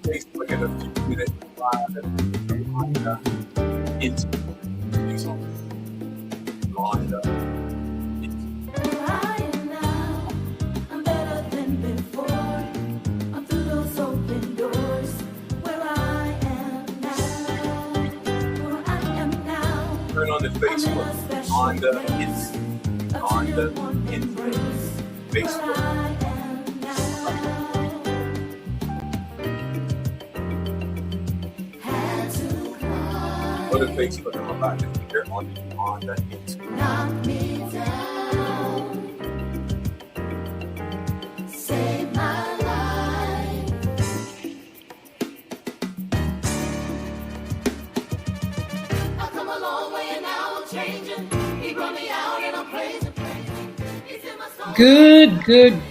Facebook in a few minutes. Yolanda Hinton. Yolanda Hinton. Turn on the Facebook. Yolanda Hinton. Yolanda Hinton. Facebook. Go to Facebook and I'm about to hear on the Hinton. Save my life. I've come a long way and now I'm changing. He brought me out and I'm praising. He's in my soul.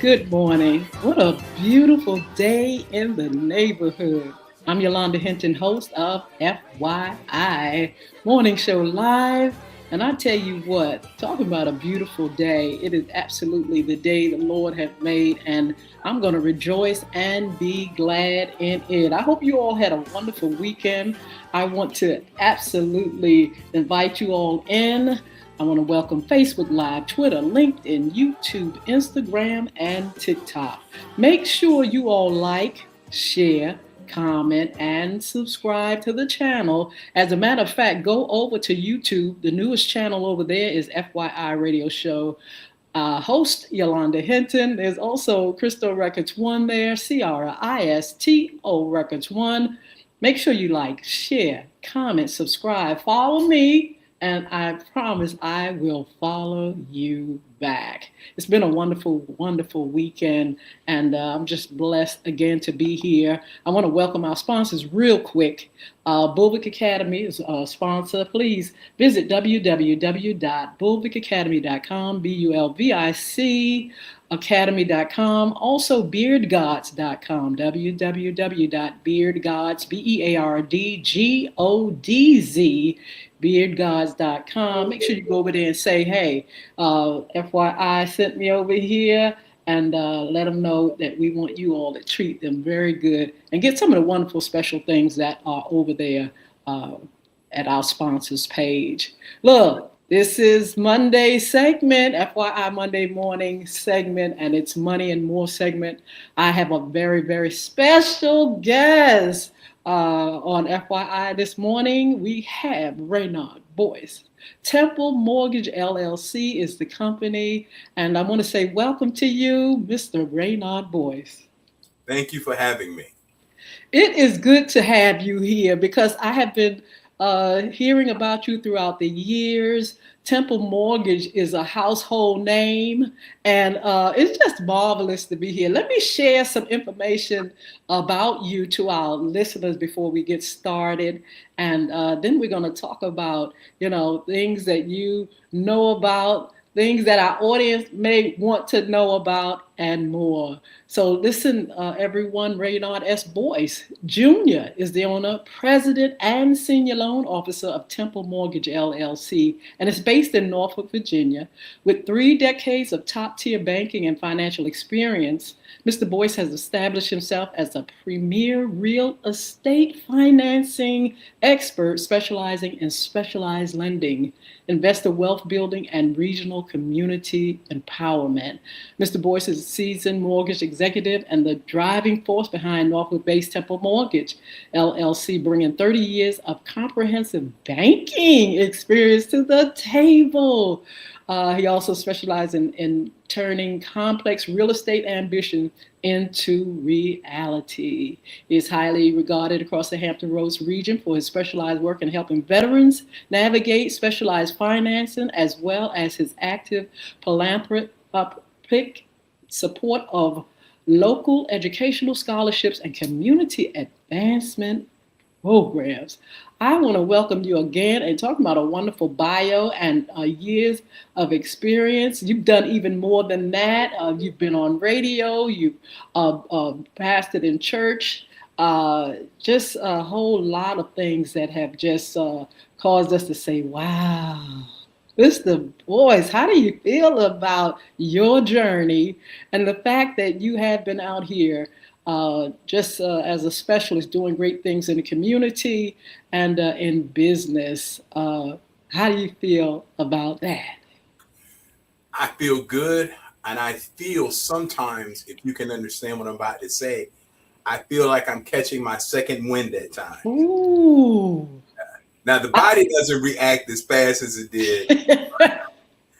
Good morning. What a beautiful day in the neighborhood. I'm Yolanda Hinton, host of FYI Morning Show Live. And I tell you what, talking about a beautiful day, it is absolutely the day the Lord has made, and I'm going to rejoice and be glad in it. I hope you all had a wonderful weekend. I want to absolutely invite you all in. I want to welcome Facebook Live, Twitter, LinkedIn, YouTube, Instagram, and TikTok. Make sure you all like, share, comment, and subscribe to the channel. As a matter of fact, go over to YouTube. The newest channel over there is FYI Radio Show. Host Yolanda Hinton. There's also Cristo Records 1 there, CRISTO Records 1. Make sure you like, share, comment, subscribe, follow me, and I promise I will follow you back. It's been a wonderful, wonderful weekend, and I'm just blessed again to be here. I want to welcome our sponsors real quick. Bulvic Academy is a sponsor. Please visit www.bulvicacademy.com, BULVIC academy.com, also beardgods.com, www.beardgods, BEARDGODZ, beardgods.com. Make sure you go over there and say, hey, FYI sent me over here, and let them know that we want you all to treat them very good and get some of the wonderful special things that are over there at our sponsors page. Look, this is Monday segment, FYI Monday morning segment, and it's Money and More segment. I have a very, very special guest on FYI this morning. We have Raynard Boyce. Temple Mortgage LLC is the company, and I want to say welcome to you, Mr. Raynard Boyce. Thank you for having me. It is good to have you here because I have been hearing about you throughout the years. Temple Mortgage is a household name, and it's just marvelous to be here. Let me share some information about you to our listeners before we get started, and then we're going to talk about, things that you know about, things that our audience may want to know about, and more. So listen, everyone, Raynard S. Boyce Jr. is the owner, president, and senior loan officer of Temple Mortgage LLC, and it's based in Norfolk, Virginia. With 3 decades of top-tier banking and financial experience, Mr. Boyce has established himself as a premier real estate financing expert specializing in specialized lending, investor wealth building, and regional community empowerment. Mr. Boyce is a seasoned mortgage executive and the driving force behind Norfolk-based Temple Mortgage LLC, bringing 30 years of comprehensive banking experience to the table. He also specializes in turning complex real estate ambition into reality. He is highly regarded across the Hampton Roads region for his specialized work in helping veterans navigate specialized financing, as well as his active philanthropic support of local educational scholarships and community advancement programs. I want to welcome you again and talk about a wonderful bio and years of experience. You've done even more than that. You've been on radio, you've pastored in church, just a whole lot of things that have just caused us to say, wow. Mr. Boyce, how do you feel about your journey and the fact that you have been out here just as a specialist doing great things in the community and in business. How do you feel about that? I feel good, and I feel sometimes, if you can understand what I'm about to say, I feel like I'm catching my second wind at times. Ooh. Now the body doesn't react as fast as it did.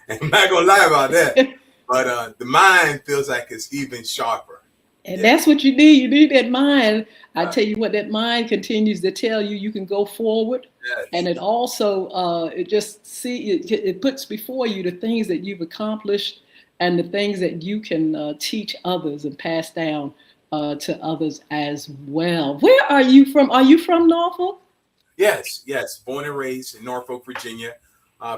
I'm not gonna lie about that, but the mind feels like it's even sharper. And Yeah, that's what you need. You need that mind. I uh, tell you what, that mind continues to tell you you can go forward. And yes, it also, it just it puts before you the things that you've accomplished and the things that you can teach others and pass down to others as well. Where are you from? Are you from Norfolk? yes, yes. Born and raised in Norfolk, Virginia,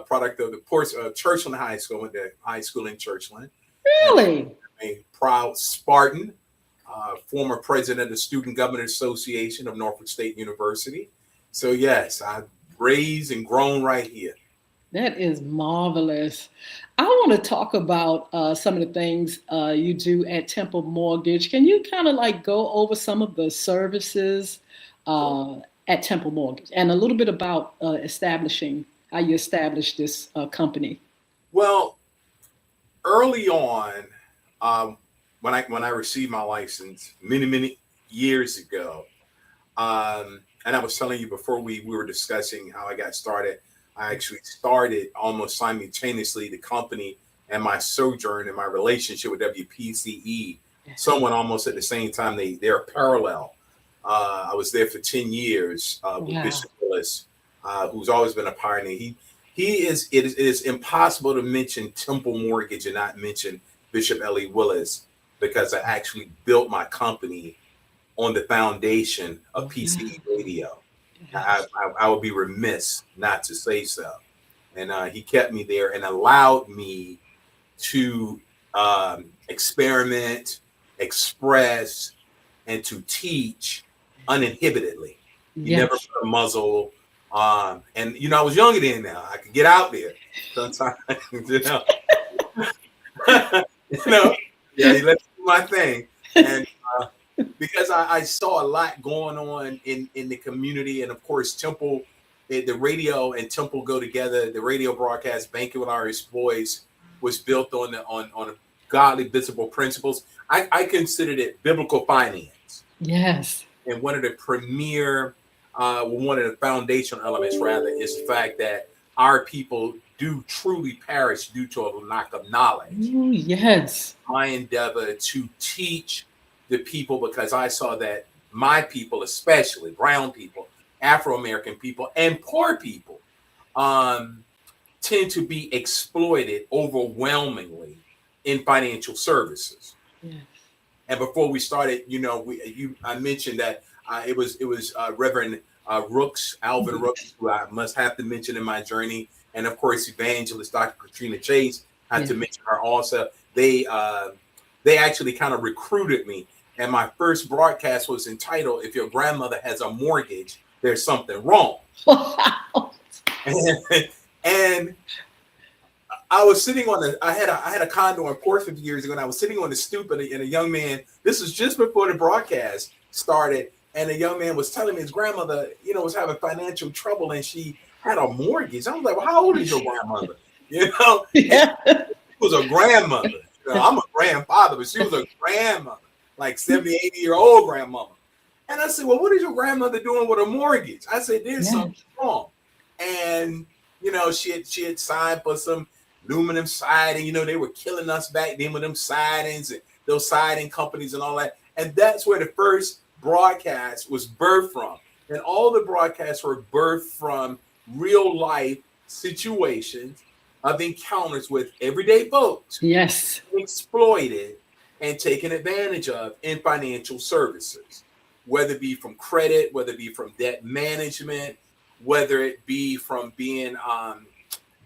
product of the course of Churchland High School. Went to high school in Churchland, and Really? a proud Spartan, former president of the Student Government Association of Norfolk State University. So yes, I raised and grown right here. That is marvelous. I want to talk about some of the things you do at Temple Mortgage. Can you kind of like go over some of the services Sure. uh, at Temple Mortgage and a little bit about establishing how you established this company? Well, early on, um, when I received my license many years ago, and I was telling you before we were discussing how I got started. I actually started almost simultaneously the company and my sojourn and my relationship with WPCE. Yes. Someone almost at the same time. They're parallel. I was there for 10 years with Wow. Bishop Willis, who's always been a pioneer. He is it is impossible to mention Temple Mortgage and not mention Bishop Ellie Willis because I actually built my company on the foundation of Oh, yeah. PCE radio. I, Yes. I would be remiss not to say so. And he kept me there and allowed me to experiment, express, and to teach uninhibitedly. He never Yes. put a muzzle on. And, I was younger than now. I could get out there sometimes, you know. you know, yeah, he let me do my thing. And because I saw a lot going on in the community, and of course, Temple, the radio and Temple go together. The radio broadcast, Banking with Irish Boys, was built on godly, visible principles. I considered it biblical finance, Yes. and one of the premier, one of the foundational elements, rather, is the fact that our people do truly perish due to a lack of knowledge. Ooh, yes. My endeavor to teach the people because I saw that my people, especially brown people, Afro American people, and poor people, um, tend to be exploited overwhelmingly in financial services. Yes. And before we started, I mentioned that it was Reverend Rooks, Alvin Rooks, who I must have to mention in my journey, and of course, Evangelist Dr. Katrina Chase. Had Yes. to mention her also. They actually kind of recruited me, and my first broadcast was entitled "If Your Grandmother Has a Mortgage, There's Something Wrong." Wow. And I was sitting on I had a condo in Portsmouth years ago, and I was sitting on the stoop, and a young man. This was just before the broadcast started, and a young man was telling me his grandmother, was having financial trouble, and she had a mortgage. I was like, "Well, how old is your grandmother?" And Yeah. she was a grandmother. I'm a grandfather, but she was a grandmother, like 70, 80-year-old grandmother. And I said, "Well, what is your grandmother doing with a mortgage?" I said, "There's Yes. something wrong." And she had signed for some aluminum siding. They were killing us back then with them sidings and those siding companies and all that. And that's where the first broadcast was birthed from. And all the broadcasts were birthed from real life situations of encounters with everyday folks Yes. exploited and taken advantage of in financial services, whether it be from credit, whether it be from debt management, whether it be from being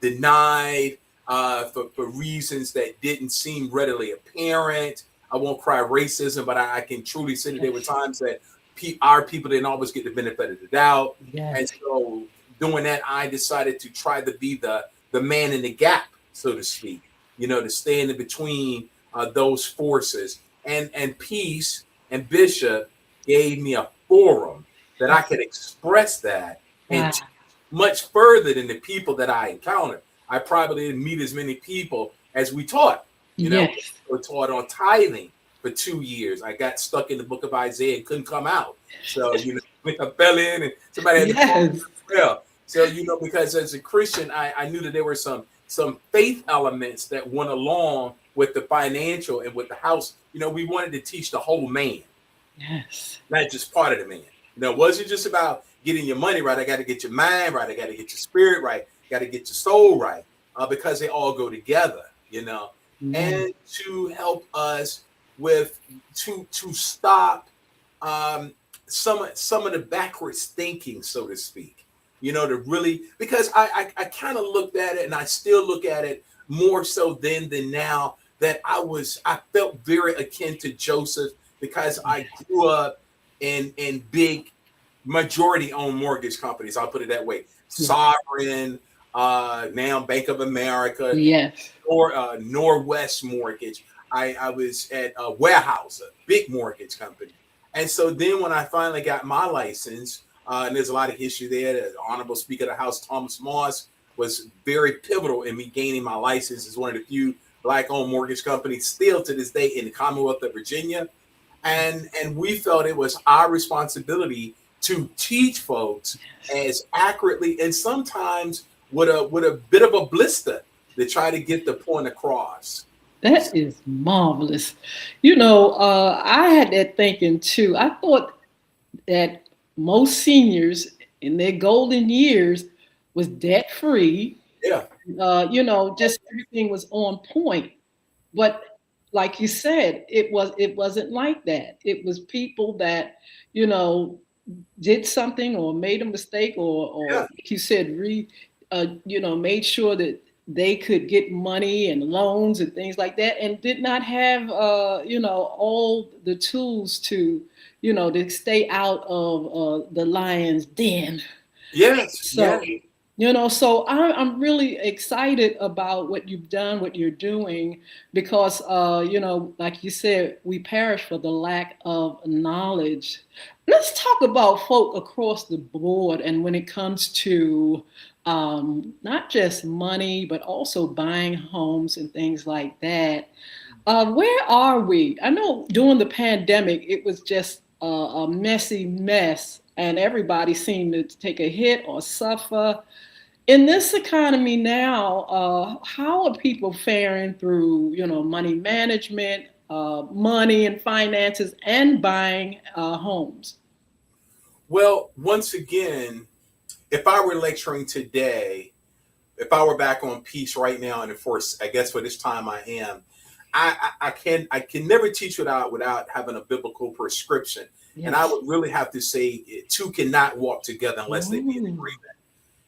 denied for reasons that didn't seem readily apparent. I won't cry racism, but I can truly say that there were times that our people didn't always get the benefit of the doubt. And Yes. so doing that, I decided to try to be the man in the gap, so to speak, to stand in between those forces and peace and Bishop gave me a forum that I could express that and Wow. much further than the people that I encountered. I probably didn't meet as many people as we taught. You know, Yes. we taught on tithing for 2 years. I got stuck in the book of Isaiah and couldn't come out. So, I fell in and somebody had to pull me Yes. as well. So, because as a Christian, I knew that there were some faith elements that went along with the financial and with the house. We wanted to teach the whole man, Yes. not just part of the man. It wasn't just about getting your money right. I got to get your mind right. I got to get your spirit right. Got to get your soul right, because they all go together. Yes. And to help us with to stop some of the backwards thinking, so to speak. To really, because I kind of looked at it, and I still look at it more so then than now, that I felt very akin to Joseph, because I grew up in big majority owned mortgage companies. I'll put it that way. Sovereign, now Bank of America, Yes. or Norwest Mortgage. I was at a Warehouse, a big mortgage company. And so then when I finally got my license, and there's a lot of history there. The Honorable Speaker of the House, Thomas Moss, was very pivotal in me gaining my license as one of the few Black-owned mortgage companies still to this day in the Commonwealth of Virginia. And we felt it was our responsibility to teach folks as accurately, and sometimes with a bit of a blister, to try to get the point across. That is marvelous. I had that thinking too. I thought that most seniors in their golden years was debt free. Yeah, Just everything was on point. But like you said, it wasn't like that. It was people that, you know, did something or made a mistake or yeah, like you said, made sure that they could get money and loans and things like that, and did not have, all the tools to, to stay out of the lion's den. yes, So, yeah. I'm really excited about what you've done, what you're doing, because, like you said, we perish for the lack of knowledge. Let's talk about folk across the board, and when it comes to not just money, but also buying homes and things like that. Where are we? I know during the pandemic, it was just a messy mess, and everybody seemed to take a hit or suffer. In this economy now, how are people faring through, money management, money and finances, and buying homes? Well, once again, if I were lecturing today, if I were back on peace right now, and of course, I guess for this time I am, I can never teach without having a biblical prescription. And I Yes. would really have to say two cannot walk together unless they be in Ooh, agreement.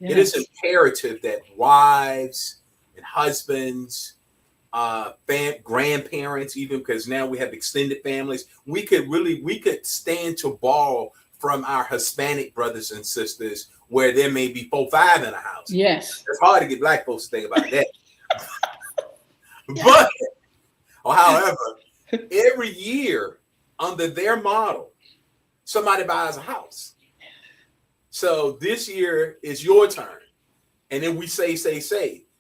It is yes. imperative that wives and husbands, grandparents, even because now we have extended families, we could stand to borrow from our Hispanic brothers and sisters where there may be 4, 5 in a house. Yes. It's hard to get Black folks to think about that. Yes. But, or however, every year under their model, somebody buys a house. So this year is your turn. And then we say.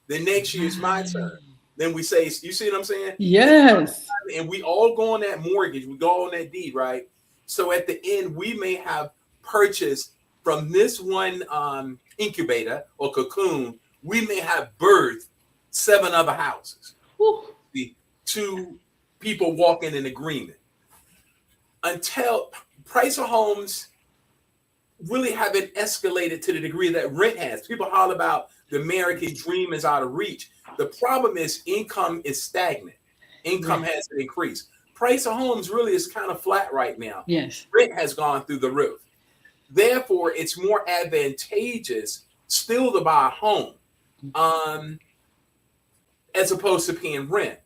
The next year is my turn. Then we say, you see what I'm saying? Yes. And we all go on that mortgage. We go on that deed, right? So at the end, we may have purchased from this one incubator or cocoon, we may have birthed 7 other houses. Whew. The 2 people walking in agreement. Until price of homes really haven't escalated to the degree that rent has. People holler about the American dream is out of reach. The problem is income is stagnant. Income hasn't increased. Price of homes really is kind of flat right now. Yes. Rent has gone through the roof. Therefore, it's more advantageous still to buy a home as opposed to paying rent.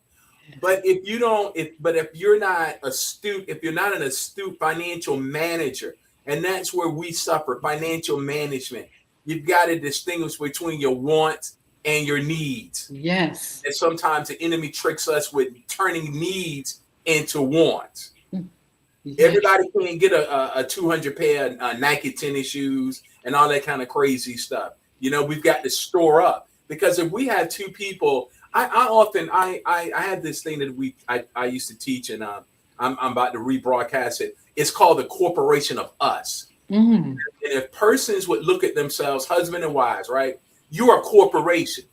But if you're not astute, if you're not an astute financial manager, and that's where we suffer, financial management, you've got to distinguish between your wants and your needs. Yes. And sometimes the enemy tricks us with turning needs into wants. Everybody can't get a 200 pair of Nike tennis shoes and all that kind of crazy stuff. You know, we've got to store up, because if we have two people, I had this thing that I used to teach, and I'm about to rebroadcast it. It's called the corporation of us. Mm-hmm. And if persons would look at themselves, husband and wives, right? You are a corporation,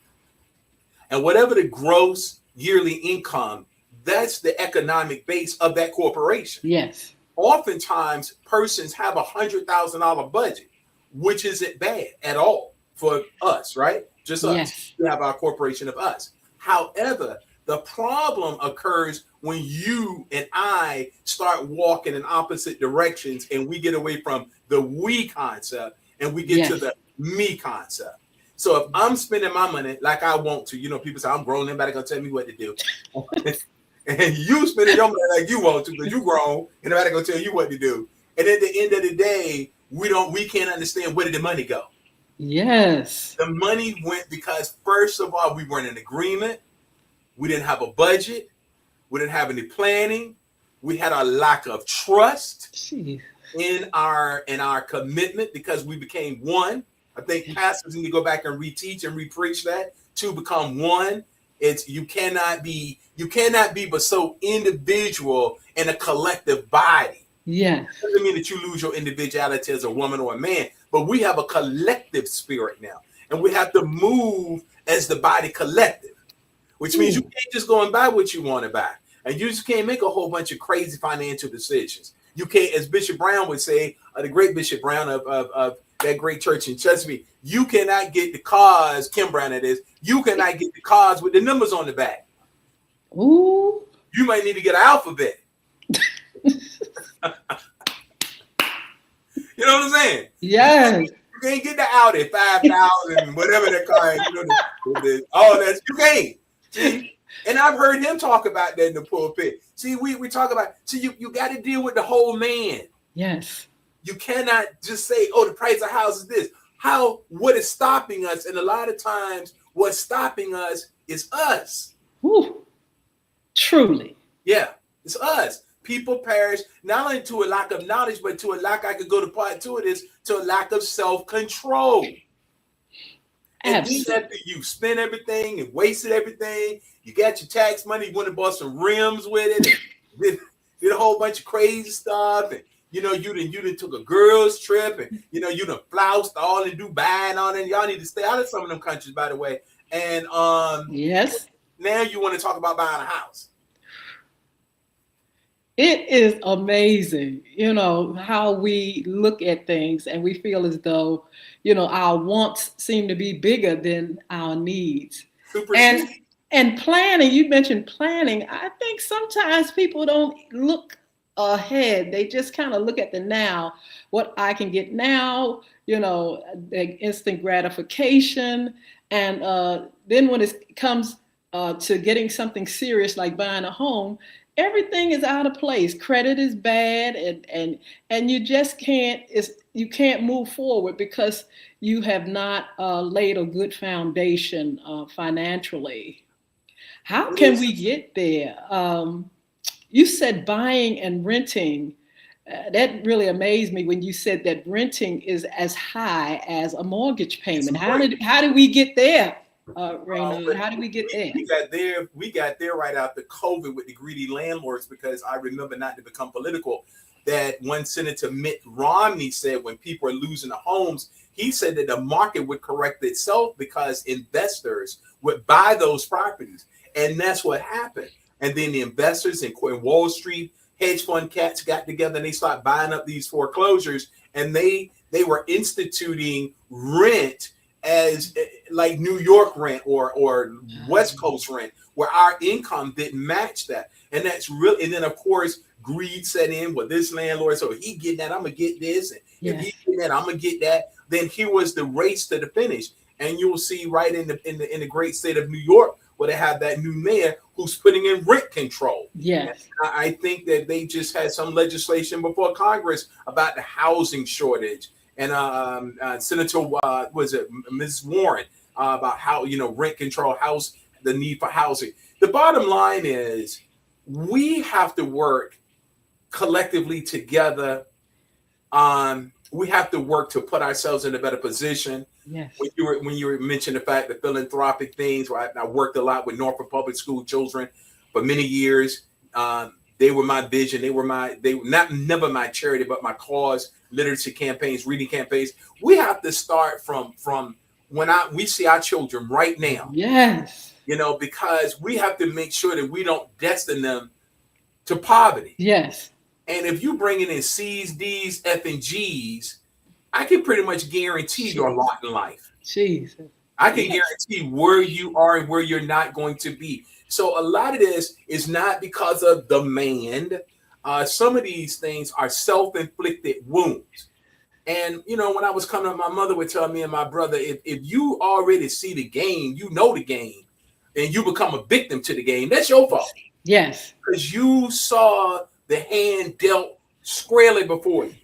and whatever the gross yearly income, that's the economic base of that corporation. Yes. Oftentimes, persons have $100,000 budget, which isn't bad at all for us, right? Just us. Yes. We have our corporation of us. However, the problem occurs when you and I start walking in opposite directions, and we get away from the we concept and we get to the me concept. So if I'm spending my money like I want to, you know, people say I'm grown, nobody gonna tell me what to do. And you spending your money like you want to because you grown, and nobody gonna tell you what to do. And at the end of the day, we can't understand where did the money go. Yes. The money went because, first of all, we weren't in agreement. We didn't have a budget. We didn't have any planning. We had a lack of trust in our commitment, because we became one. I think pastors need to go back and reteach and repreach that to become one. It's you cannot be but so individual in a collective body. Yeah. Doesn't mean that you lose your individuality as a woman or a man, but we have a collective spirit now, and we have to move as the body collective, which means you can't just go and buy what you want to buy, and you just can't make a whole bunch of crazy financial decisions. You can't, as Bishop Brown would say, the great Bishop Brown of that great church in Chesapeake, you cannot get the cars, Kim Brown it is, you cannot get the cars with the numbers on the back. Ooh. You might need to get an alphabet. You know what I'm saying? Yes. You can't get the Audi 5,000, whatever the car is. You know, all that. You can't. See? And I've heard him talk about that in the pulpit. See, we talk about, see, you got to deal with the whole man. Yes. You cannot just say, oh, the price of house is this. What is stopping us? And a lot of times what's stopping us is us. Ooh. Truly. Yeah, it's us. People perish not only to a lack of knowledge, but to a lack, I could go to part two of this, to a lack of self-control. And then after you spent everything and wasted everything, you got your tax money, you went and bought some rims with it, and did a whole bunch of crazy stuff, and you know, you done took a girl's trip, and you know, you done floused all in Dubai and all that. Y'all need to stay out of some of them countries, by the way. And yes, now you want to talk about buying a house. It is amazing, you know, how we look at things and we feel as though, you know, our wants seem to be bigger than our needs. And planning, you mentioned planning. I think sometimes people don't look ahead. They just kind of look at the now, what I can get now, you know, the instant gratification. And then when it comes to getting something serious like buying a home, everything is out of place. Credit is bad, and you just can't move forward because you have not laid a good foundation financially. How can we get there? You said buying and renting. That really amazed me when you said that renting is as high as a mortgage payment. How did we get there? Raina, how did we get there? We got there right after COVID with the greedy landlords, because I remember, not to become political, that one Senator Mitt Romney said when people are losing their homes, he said that the market would correct itself because investors would buy those properties. And that's what happened. And then the investors in Wall Street, hedge fund cats got together and they started buying up these foreclosures, and they were instituting rent as like New York rent or West Coast rent, where our income didn't match that. And that's real. And then of course, greed set in with this landlord. So if he get that, I'm gonna get this. And if he get that, I'm gonna get that. Then here was the race to the finish. And you'll see right in the great state of New York, where they have that new mayor who's putting in rent control. Yes. And I think that they just had some legislation before Congress about the housing shortage. And Senator, was it Ms. Warren, about how, you know, rent control, the need for housing. The bottom line is we have to work collectively together, we have to work to put ourselves in a better position. Yes. When you were mentioning the fact that philanthropic things, right? I worked a lot with Norfolk Public School children for many years. They were my vision. They were not never my charity, but my cause. Literacy campaigns, reading campaigns. We have to start from when we see our children right now. Yes. Because we have to make sure that we don't destine them to poverty. Yes. And if you bringing in C's, D's, F, and G's, I can pretty much guarantee your lot in life. Jesus. I can guarantee where you are and where you're not going to be. So a lot of this is not because of demand. Some of these things are self-inflicted wounds. And, when I was coming up, my mother would tell me and my brother, if you already see the game, you know the game, and you become a victim to the game, that's your fault. Yes. Because you saw the hand dealt squarely before you.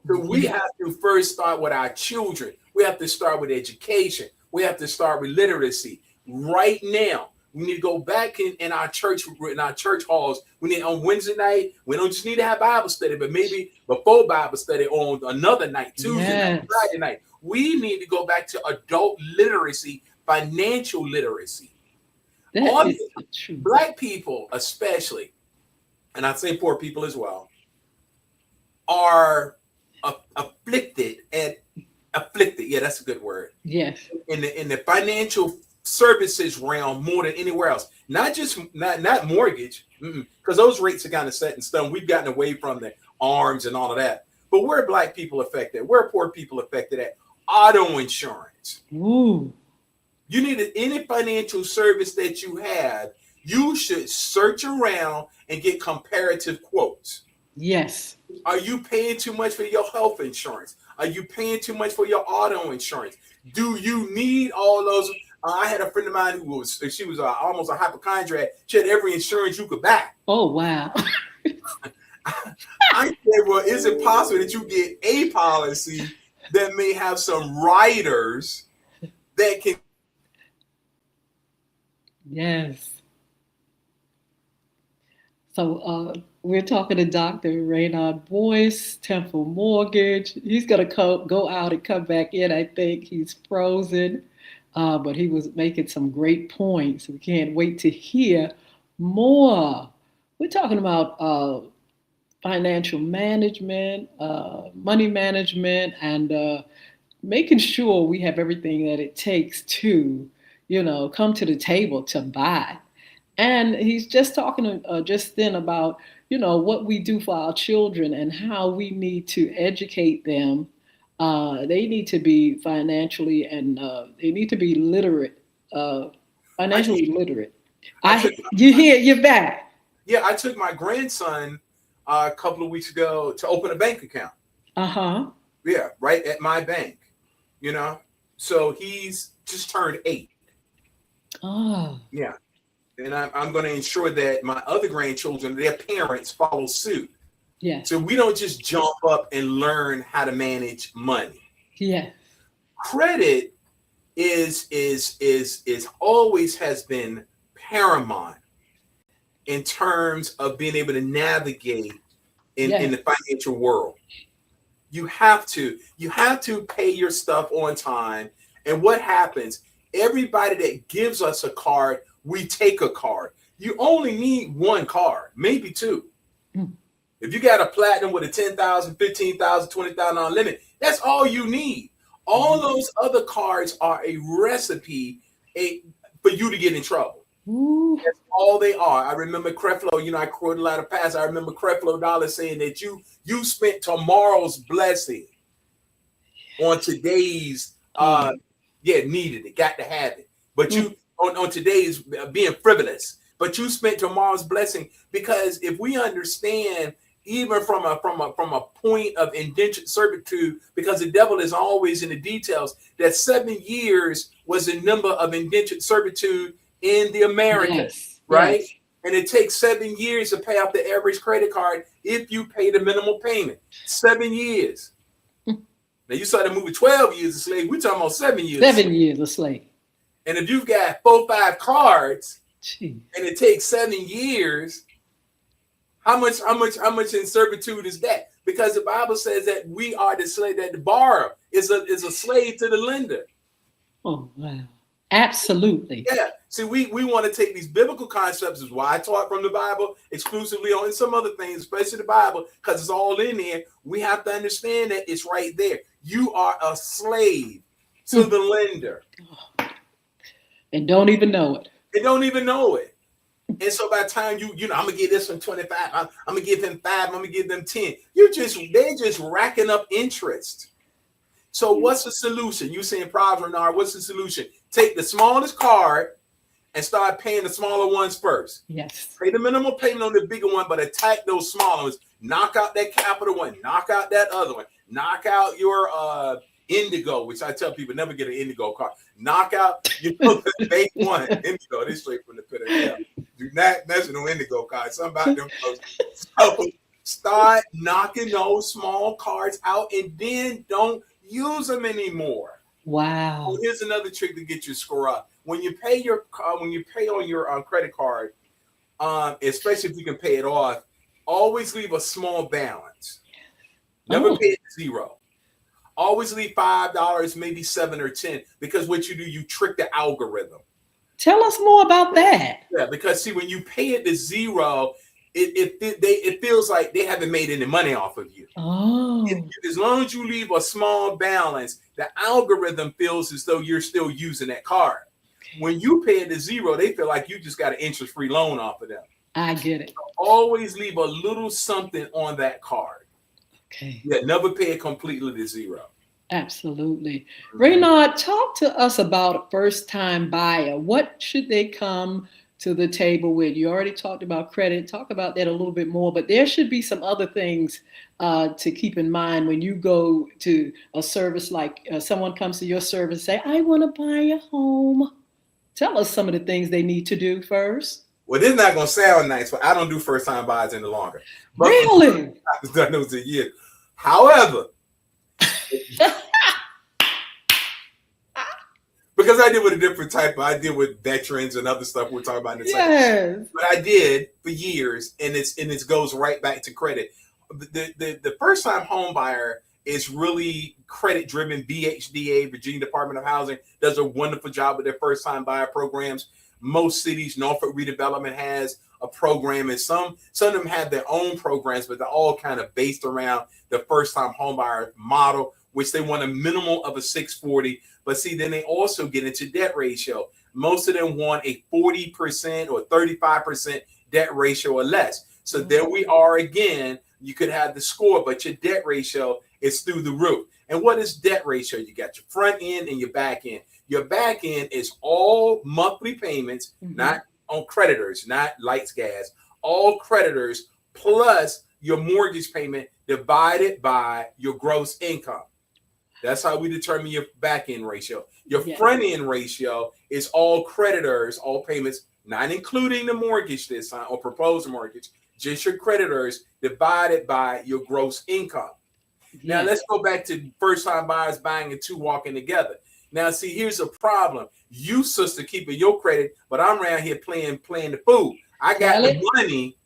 So we have to first start with our children. We have to start with education. We have to start with literacy. Right now, we need to go back in our church halls. We need on Wednesday night. We don't just need to have Bible study, but maybe before Bible study on another night, Tuesday night, Friday night. We need to go back to adult literacy, financial literacy. All Black people, especially, and I'd say poor people as well, are afflicted. Yeah, that's a good word. Yes. In the financial services realm more than anywhere else. Not mortgage, because those rates are kind of set in stone. We've gotten away from the arms and all of that. But where are Black people affected? Where are poor people affected at? Auto insurance. Ooh. You need any financial service that you have, you should search around and get comparative quotes. Yes. Are you paying too much for your health insurance? Are you paying too much for your auto insurance? Do you need all those? I had a friend of mine who was almost a hypochondriac. She had every insurance you could buy. Oh, wow. I said, well, is it possible that you get a policy that may have some riders that can? Yes. So we're talking to Dr. Raynard Boyce, Temple Mortgage. He's going to go out and come back in. I think he's frozen, but he was making some great points. We can't wait to hear more. We're talking about financial management, money management, and making sure we have everything that it takes to, come to the table to buy. And he's just talking just then about, what we do for our children and how we need to educate them. They need to be financially and they need to be literate, financially literate. You're back. Yeah, I took my grandson a couple of weeks ago to open a bank account. Uh-huh. Yeah, right at my bank, So he's just turned 8. Oh. Yeah. And I'm going to ensure that my other grandchildren, their parents, follow suit. Yeah. So we don't just jump up and learn how to manage money. Yeah. Credit is always has been paramount in terms of being able to navigate in the financial world. You have to pay your stuff on time. And what happens? Everybody that gives us a card, we take a card. You only need one card, maybe 2. If you got a platinum with a $10,000, $15,000, $20,000 limit, that's all you need. All those other cards are a recipe for you to get in trouble. Ooh. That's all they are. I remember Creflo, I quote a lot of past. I remember Creflo Dollar saying that you spent tomorrow's blessing on today's needed it, got to have it. But you on today's being frivolous, but you spent tomorrow's blessing, because if we understand, even from a point of indentured servitude, because the devil is always in the details, that 7 years was the number of indentured servitude in the Americas, right? Yes. And it takes 7 years to pay off the average credit card if you pay the minimal payment. 7 years. Now you started moving 12 years of slave. We're talking about 7 years. 7 years of slave. And if you've got 4, 5 cards, Jeez. and it takes 7 years, How much in servitude is that? Because the Bible says that we are the slave, that the borrower is a slave to the lender. Oh, wow. Absolutely. Yeah. See, we want to take these biblical concepts, is why I taught from the Bible exclusively on, and some other things, especially the Bible, because it's all in there. We have to understand that it's right there. You are a slave to the lender. And don't even know it. They don't even know it. And so by the time you know, I'm gonna give this one 25, I'm gonna give him 5, I'm gonna give them 10. They're just racking up interest. So what's the solution? You saying, Proverbs, Renard, what's the solution? Take the smallest card and start paying the smaller ones first. Yes. Pay the minimum payment on the bigger one, but attack those smaller ones. Knock out that Capital one. Knock out that other one. Knock out your Indigo, which I tell people never get an Indigo card. Knock out the big one. Indigo, they straight from the pit of hell. Do not mess with no Indigo cards. Something about them folks. So start knocking those small cards out, and then don't use them anymore. Wow. Oh, here's another trick to get you score up. When you pay on your credit card, especially if you can pay it off, always leave a small balance. Never pay it to zero. Always leave $5, maybe 7 or 10, because what you do, you trick the algorithm. Tell us more about that. Yeah, because see, when you pay it to zero, it feels like they haven't made any money off of you. Oh. As long as you leave a small balance, the algorithm feels as though you're still using that card. Okay. When you pay it to zero, they feel like you just got an interest-free loan off of them. I get it. So always leave a little something on that card. Okay. Yeah, never pay it completely to zero. Absolutely. Reynard, talk to us about a first-time buyer. What should they come to the table with? You already talked about credit. Talk about that a little bit more, but there should be some other things to keep in mind when you go to a service, like someone comes to your service and say, I want to buy a home. Tell us some of the things they need to do first. Well, this is not going to sound nice, but I don't do first-time buyers any longer. But really? I've done those a year. However, because I did with a different type, I did with veterans and other stuff we're talking about in a second. Yes. But I did for years, and it goes right back to credit. The first-time home buyer is really credit-driven. VHDA, Virginia Department of Housing, does a wonderful job with their first-time buyer programs. Most cities, Norfolk Redevelopment has a program, and some of them have their own programs, but they're all kind of based around the first-time home buyer model, which they want a minimum of a 640. But see, then they also get into debt ratio. Most of them want a 40% or 35% debt ratio or less. So there we are again. You could have the score, but your debt ratio is through the roof. And what is debt ratio? You got your front end and your back end. Your back end is all monthly payments, not on creditors, not lights, gas, all creditors plus your mortgage payment divided by your gross income. That's how we determine your back end ratio. Your front end ratio is all creditors, all payments, not including the mortgage this time or proposed mortgage, just your creditors divided by your gross income. Now let's go back to first-time buyers buying and two walking together. Now, see, here's a problem. You, sister, keeping your credit, but I'm around here playing the fool. I got the money,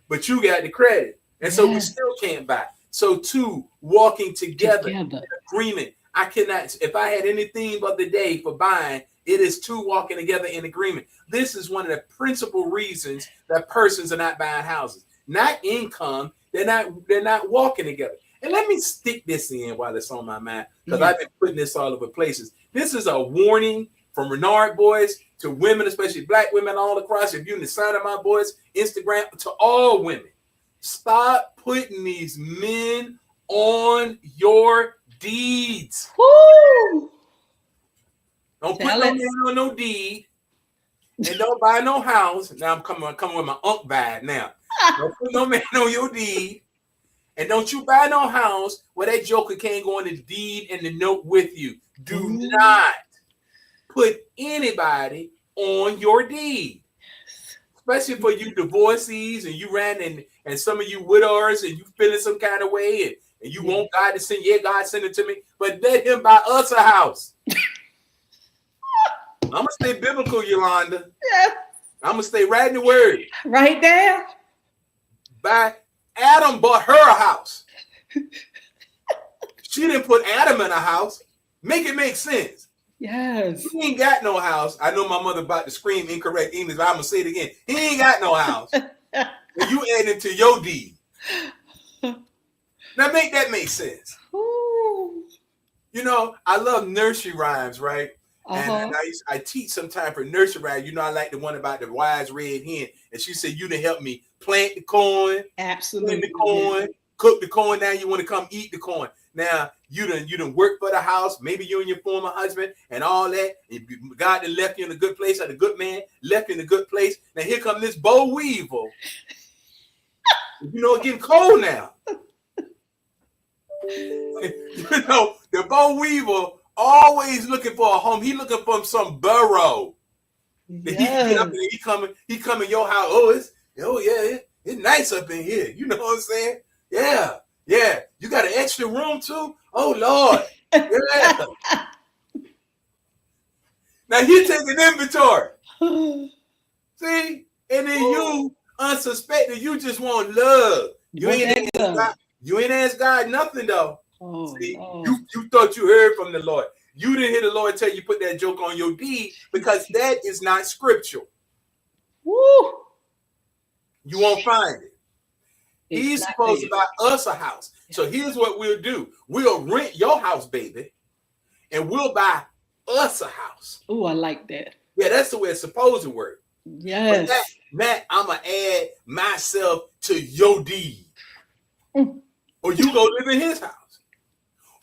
but you got the credit. And so we still can't buy. So two walking together. In agreement. I cannot, if I had anything but the day for buying, it is two walking together in agreement. This is one of the principal reasons that persons are not buying houses. Not income. They're not walking together. And let me stick this in while it's on my mind, because I've been putting this all over places. This is a warning from Renard Boys to women, especially black women all across. If you're in the side of my boys, Instagram, to all women, stop putting these men on your deeds. Woo! Don't put no man on no deed, and don't buy no house. Now I'm coming with my unk bag now. Don't put no man on your deed. And don't you buy no house where that joker can't go on the deed and the note with you. Do not put anybody on your deed. Especially for you divorcees and you ran and some of you widowers and you feeling some kind of way and you want God to send, God send it to me. But let him buy us a house. I'm going to stay biblical, Yolanda. Yeah. I'm going to stay right in the word. Right there. Adam bought her a house. She didn't put Adam in a house. Make it make sense. Yes. He ain't got no house. I know my mother about to scream incorrect English, but I'm gonna say it again. He ain't got no house. And you add it to your deed. Now make that make sense. Ooh. You know, I love nursery rhymes, right? And I teach sometime for nursery rhymes. You know, I like the one about the wise red hen. And she said, you done help me plant the corn, Absolutely. plant the corn, cook the corn. Now you want to come eat the corn. Now you done work for the house. Maybe you and your former husband and all that. And God done left you in a good place, or the good man left you in a good place. Now here come this boll weevil. You know, it's getting cold now. You know, the boll weevil always looking for a home. He looking for some burrow. Yes. He can get up and he come in your house. It's nice up in here. You know what I'm saying? Yeah. You got an extra room too? Oh Lord. Yeah. Now he taking inventory. See? And then you unsuspected, you just want love. You ain't ask God nothing though. See, you thought you heard from the Lord. You didn't hear the Lord tell you put that joke on your deed, because that is not scriptural. Woo. You won't find it. He's supposed to buy us a house. So here's what we'll do. We'll rent your house, baby, and we'll buy us a house. Oh, I like that. Yeah, that's the way it's supposed to work. Yes. But Matt, I'm going to add myself to your deed. Or you go live in his house.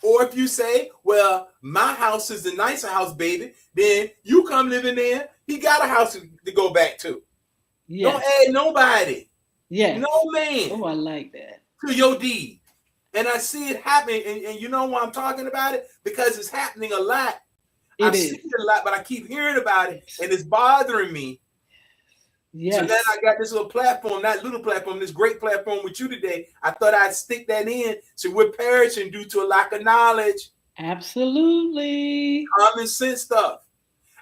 Or if you say, well, my house is the nicer house, baby, then you come live in there. He got a house to go back to. Yes. Don't add nobody. Yes. No man. Oh, I like that. To your deed. And I see it happening. And you know why I'm talking about it? Because it's happening a lot. I see it a lot, but I keep hearing about it. And it's bothering me. Yes. So then I got this little platform, not little platform, this great platform with you today. I thought I'd stick that in. So we're perishing due to a lack of knowledge. Absolutely. Common sense stuff.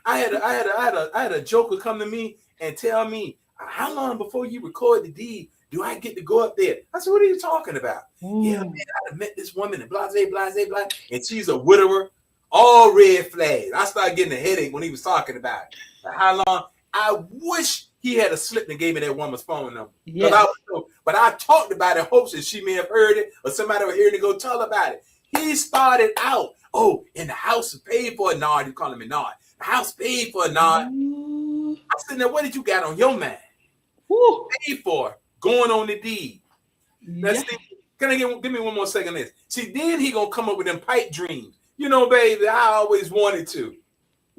I had a joker come to me and tell me, how long before you record the deed do I get to go up there? I said, what are you talking about? Yeah, man, I met this woman and blah, and she's a widower. All red flags. I started getting a headache when he was talking about it. How long? I wish he had a slip and gave me that woman's phone number. Yes. But I talked about it in hopes that she may have heard it, or somebody would hear it and go tell about it. He started out, and the house is paid for a nod. You calling me nod. The house paid for a nod. I said, now what did you got on your mind? Paid for going on the deed. Now, see, can I give me one more second on this? See, then he gonna come up with them pipe dreams. You know, baby, I always wanted to.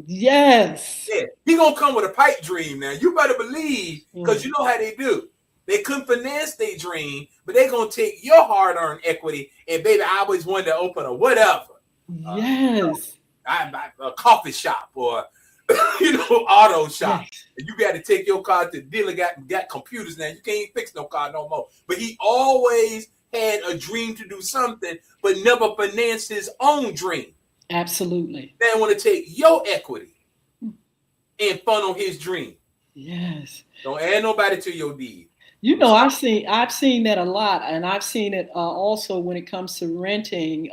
Yes. Yeah, he gonna come with a pipe dream now. You better believe, because you know how they do. They couldn't finance their dream, but they gonna take your hard-earned equity and baby, I always wanted to open a whatever. Yes. A coffee shop or auto shop. Yes. And you got to take your car to the dealer. Got computers now. You can't fix no car no more. But he always had a dream to do something, but never financed his own dream. Absolutely. They want to take your equity and funnel his dream. Yes. Don't add nobody to your deed. You know, I've seen that a lot, and I've seen it also when it comes to renting.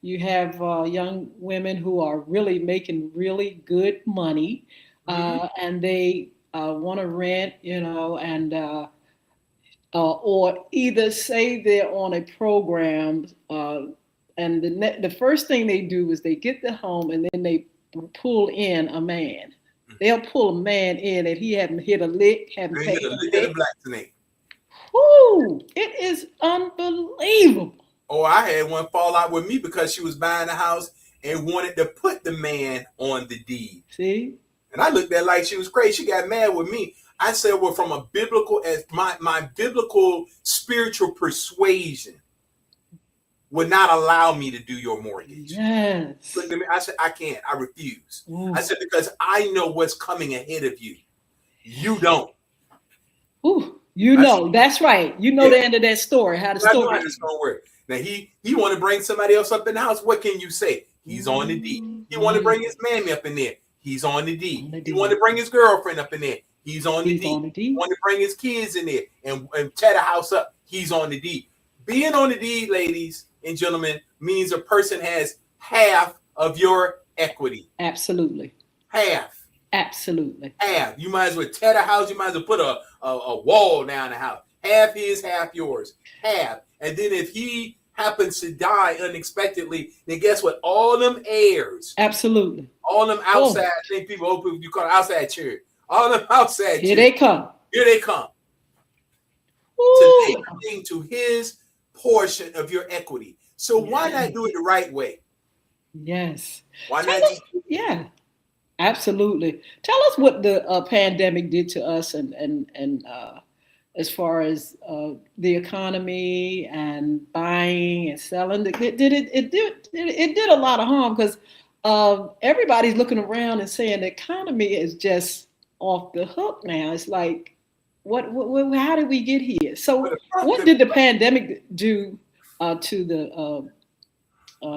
You have young women who are really making really good money, and they want to rent, and or either say they're on a program, and the first thing they do is they get the home and then they pull in a man. They'll pull a man in and he hadn't hit a lick, hadn't paid a lick. Woo! It is unbelievable. Oh, I had one fall out with me because she was buying a house and wanted to put the man on the deed. See? And I looked at her like she was crazy. She got mad with me. I said, well, from a biblical, as my biblical spiritual persuasion would not allow me to do your mortgage. Yes. Look at me. I said, I can't. I refuse. I said, because I know what's coming ahead of you. You don't. Ooh, that's right. You know the end of that story. How the story is going to work. Now, he want to bring somebody else up in the house. What can you say? He's on the deed. He want to bring his mammy up in there. He's on the deed. He want to bring his girlfriend up in there. He's on the He's D. on the D. Want to bring his kids in there and tear the house up. He's on the D. Being on the D, ladies and gentlemen, means a person has half of your equity. Absolutely. Half. Absolutely. Half. You might as well tear the house. You might as well put a wall down the house. Half his, half yours. Half. And then if he happens to die unexpectedly, then guess what? All them heirs, Absolutely. all them outside, I think people, you call it outside charity. All them outside Here charity. they come. Here they come. Ooh. To lay claim to his portion of your equity. So why not do it the right way? Yes. Why Tell not? us, yeah. Absolutely. Tell us what the pandemic did to us, and as far as the economy and buying and selling. It did a lot of harm because everybody's looking around and saying the economy is just off the hook now. It's like, what how did we get here? So what did the pandemic do to the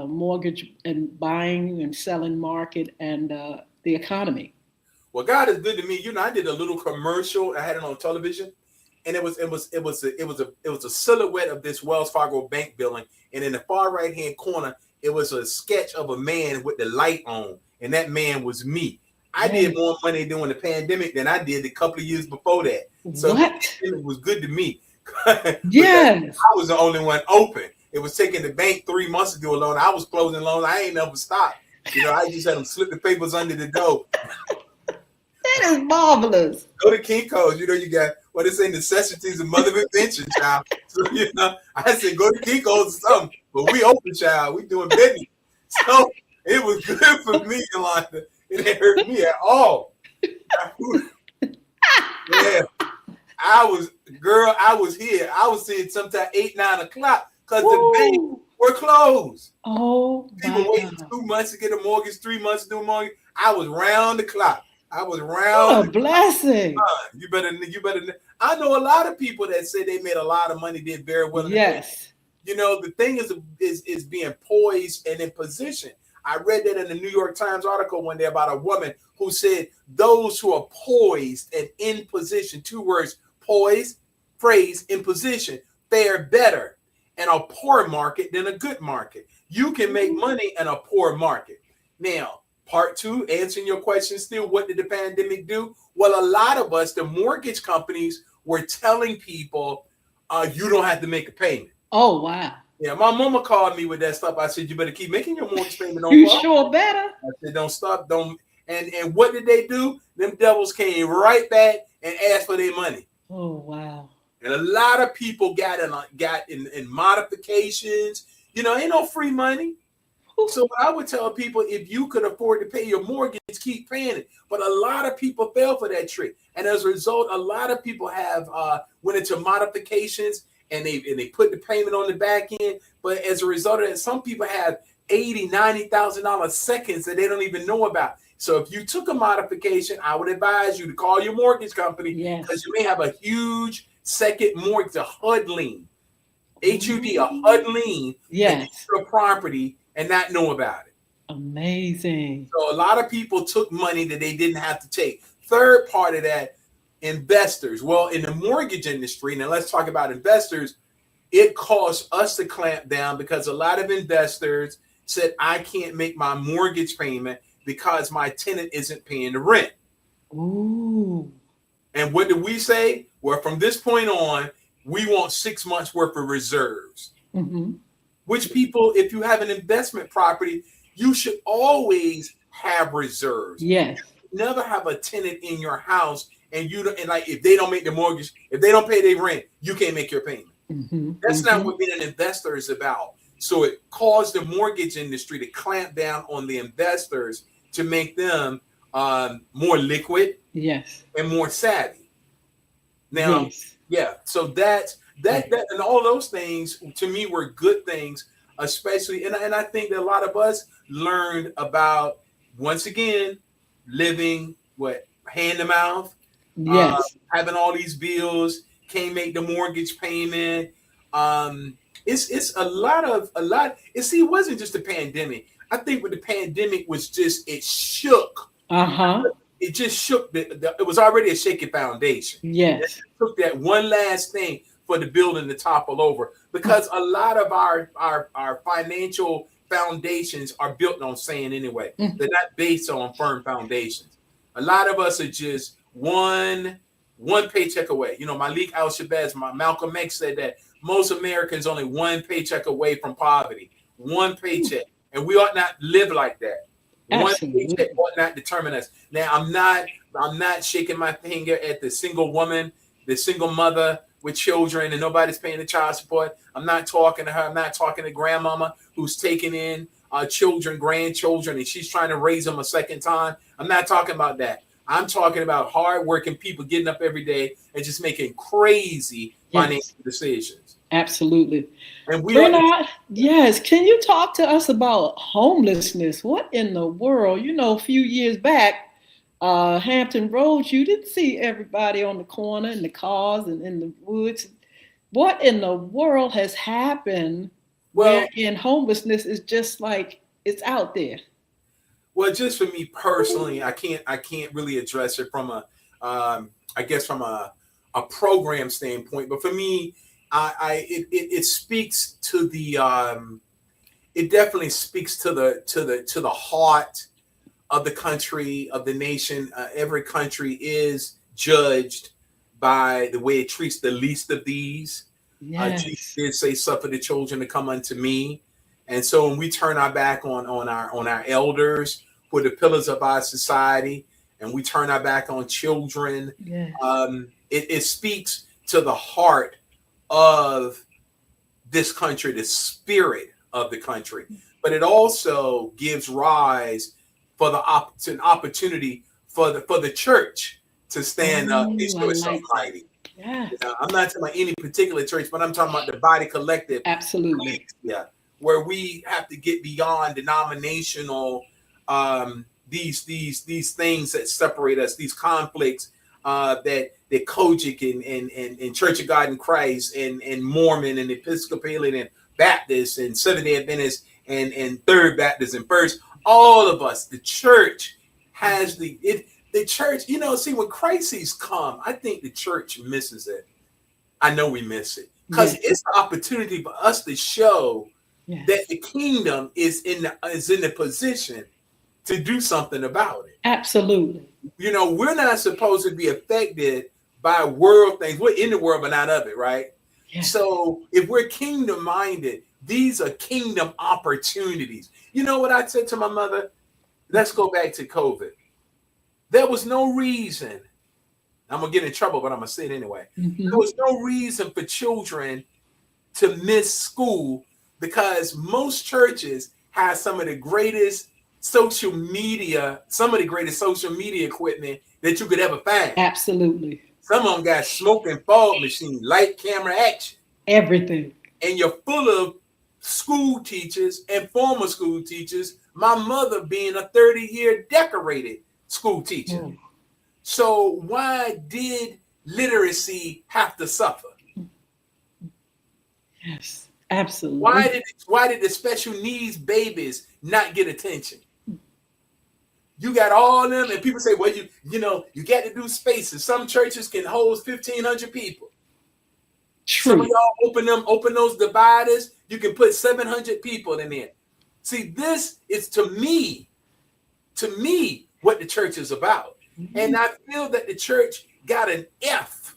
mortgage and buying and selling market and the economy? Well, God is good to me. You know, I did a little commercial. I had it on television, and it was a silhouette of this Wells Fargo bank building, and in the far right hand corner, it was a sketch of a man with the light on, and that man was me. I did more money during the pandemic than I did a couple of years before that. So it was good to me. Yes, I was the only one open. It was taking the bank 3 months to do a loan. I was closing loans. I ain't never stopped. You know, I just had them slip the papers under the door. That is marvelous. Go to Kinko's. You know, you got what they say, necessities of mother of invention, child. So, you know, I said, go to Kinko's or something. But we open, child. We doing business. So it was good for me, Yolanda. It didn't hurt me at all. Yeah. I was here. I was seeing sometime 8, 9 o'clock because the bank were closed. Oh, people waiting 2 months to get a mortgage, 3 months to do a mortgage. I was round the clock. I was round. What a blessing. You better. I know a lot of people that say they made a lot of money, did very well. Yes. You know, the thing is being poised and in position. I read that in the New York Times article one day about a woman who said those who are poised and in position, 2 words, poised, phrase, in position, fare better in a poor market than a good market. You can make money in a poor market. Now, part 2, answering your question still, what did the pandemic do? Well, a lot of us, the mortgage companies were telling people, you don't have to make a payment. Oh, wow. Yeah, my mama called me with that stuff. I said, you better keep making your mortgage payment. You sure better. I said, don't stop. Don't. And what did they do? Them devils came right back and asked for their money. Oh, wow. And a lot of people got in modifications. You know, ain't no free money. So what I would tell people, if you could afford to pay your mortgage, keep paying it. But a lot of people fell for that trick. And as a result, a lot of people have went into modifications and they put the payment on the back end. But as a result of that, some people have $80,000, $90,000 seconds that they don't even know about. So if you took a modification, I would advise you to call your mortgage company because you may have a huge second mortgage, a HUD lien, HUD, a HUD lien, against your property and not know about it. Amazing. So a lot of people took money that they didn't have to take. Third part of that, investors. Well, in the mortgage industry, now let's talk about investors. It caused us to clamp down because a lot of investors said, I can't make my mortgage payment because my tenant isn't paying the rent. Ooh. And what did we say? Well, from this point on, we want 6 months worth of reserves. Mm-hmm. Which people, if you have an investment property, you should always have reserves. Yes. You never have a tenant in your house and you don't, and like if they don't make the mortgage, if they don't pay their rent, you can't make your payment. Mm-hmm. That's not what being an investor is about. So it caused the mortgage industry to clamp down on the investors to make them more liquid, and more savvy. Now, so that and all those things to me were good things, especially, and I think that a lot of us learned about, once again, living hand to mouth, having all these bills, can't make the mortgage payment. It's a lot. It wasn't just the pandemic. I think what the pandemic was just, it shook it just shook. It was already a shaky foundation. It Yes. took that one last thing for the building to topple over, because a lot of our financial foundations are built on saying anyway. Mm. They're not based on firm foundations. A lot of us are just one paycheck away. You know, Malik Al-Shabazz, Malcolm X said that most Americans only one paycheck away from poverty. One paycheck. And we ought not live like that. One paycheck Absolutely. ought not determine us. Now, I'm not shaking my finger at the single woman, the single mother with children, and nobody's paying the child support. I'm not talking to her. I'm not talking to grandmama who's taking in children, grandchildren, and she's trying to raise them a second time. I'm not talking about that. I'm talking about hardworking people getting up every day and just making crazy financial Yes. decisions. Absolutely. And we ought to. Bernard, yes. Can you talk to us about homelessness? What in the world? You know, a few years back, Hampton Roads, you didn't see everybody on the corner in the cars and in the woods. What in the world has happened Well, wherein homelessness is just like it's out there? Well, just for me personally, I can't really address it from a I guess from a program standpoint. But for me, it speaks to the it definitely speaks to the heart of the country, of the nation. Every country is judged by the way it treats the least of these. Jesus Yes. did say, "Suffer the children to come unto me," and so when we turn our back on our elders, who are the pillars of our society, and we turn our back on children, Yes. it speaks to the heart of this country, the spirit of the country. But it also gives rise for to an opportunity for the church to stand up and Oh, I show itself like that. mighty. Yes. I'm not talking about any particular church, but I'm talking about the body collective, Absolutely. yeah, where we have to get beyond denominational these things that separate us, these conflicts that Kojic and Church of God in Christ and Mormon and Episcopalian and Baptist and Seventh-day Adventist and Third Baptist and First, all of us, the church has the church, see, when crises come, I think the church misses it. I know we miss it because Yes. it's the opportunity for us to show Yes. that the kingdom is in the position to do something about it. Absolutely. We're not supposed to be affected by world things. We're in the world, but not of it, right? Yes. So if we're kingdom minded, these are kingdom opportunities. You know what I said to my mother? Let's go back to COVID. There was no reason. I'm going to get in trouble, but I'm going to say it anyway. Mhm. There was no reason for children to miss school because most churches have some of the greatest social media equipment that you could ever find. Absolutely. Some of them got smoke and fog machine, light, camera, action. Everything. And you're full of school teachers and former school teachers, my mother being a 30-year decorated school teacher. Mm. So why did literacy have to suffer? Yes. Absolutely. Why did the special needs babies not get attention? You got all them, and people say, well, you got to do spaces. Some churches can hold 1,500 people. Some of True. y'all open those dividers, you can put 700 people in there. See, this is to me, what the church is about. Mm-hmm. And I feel that the church got an F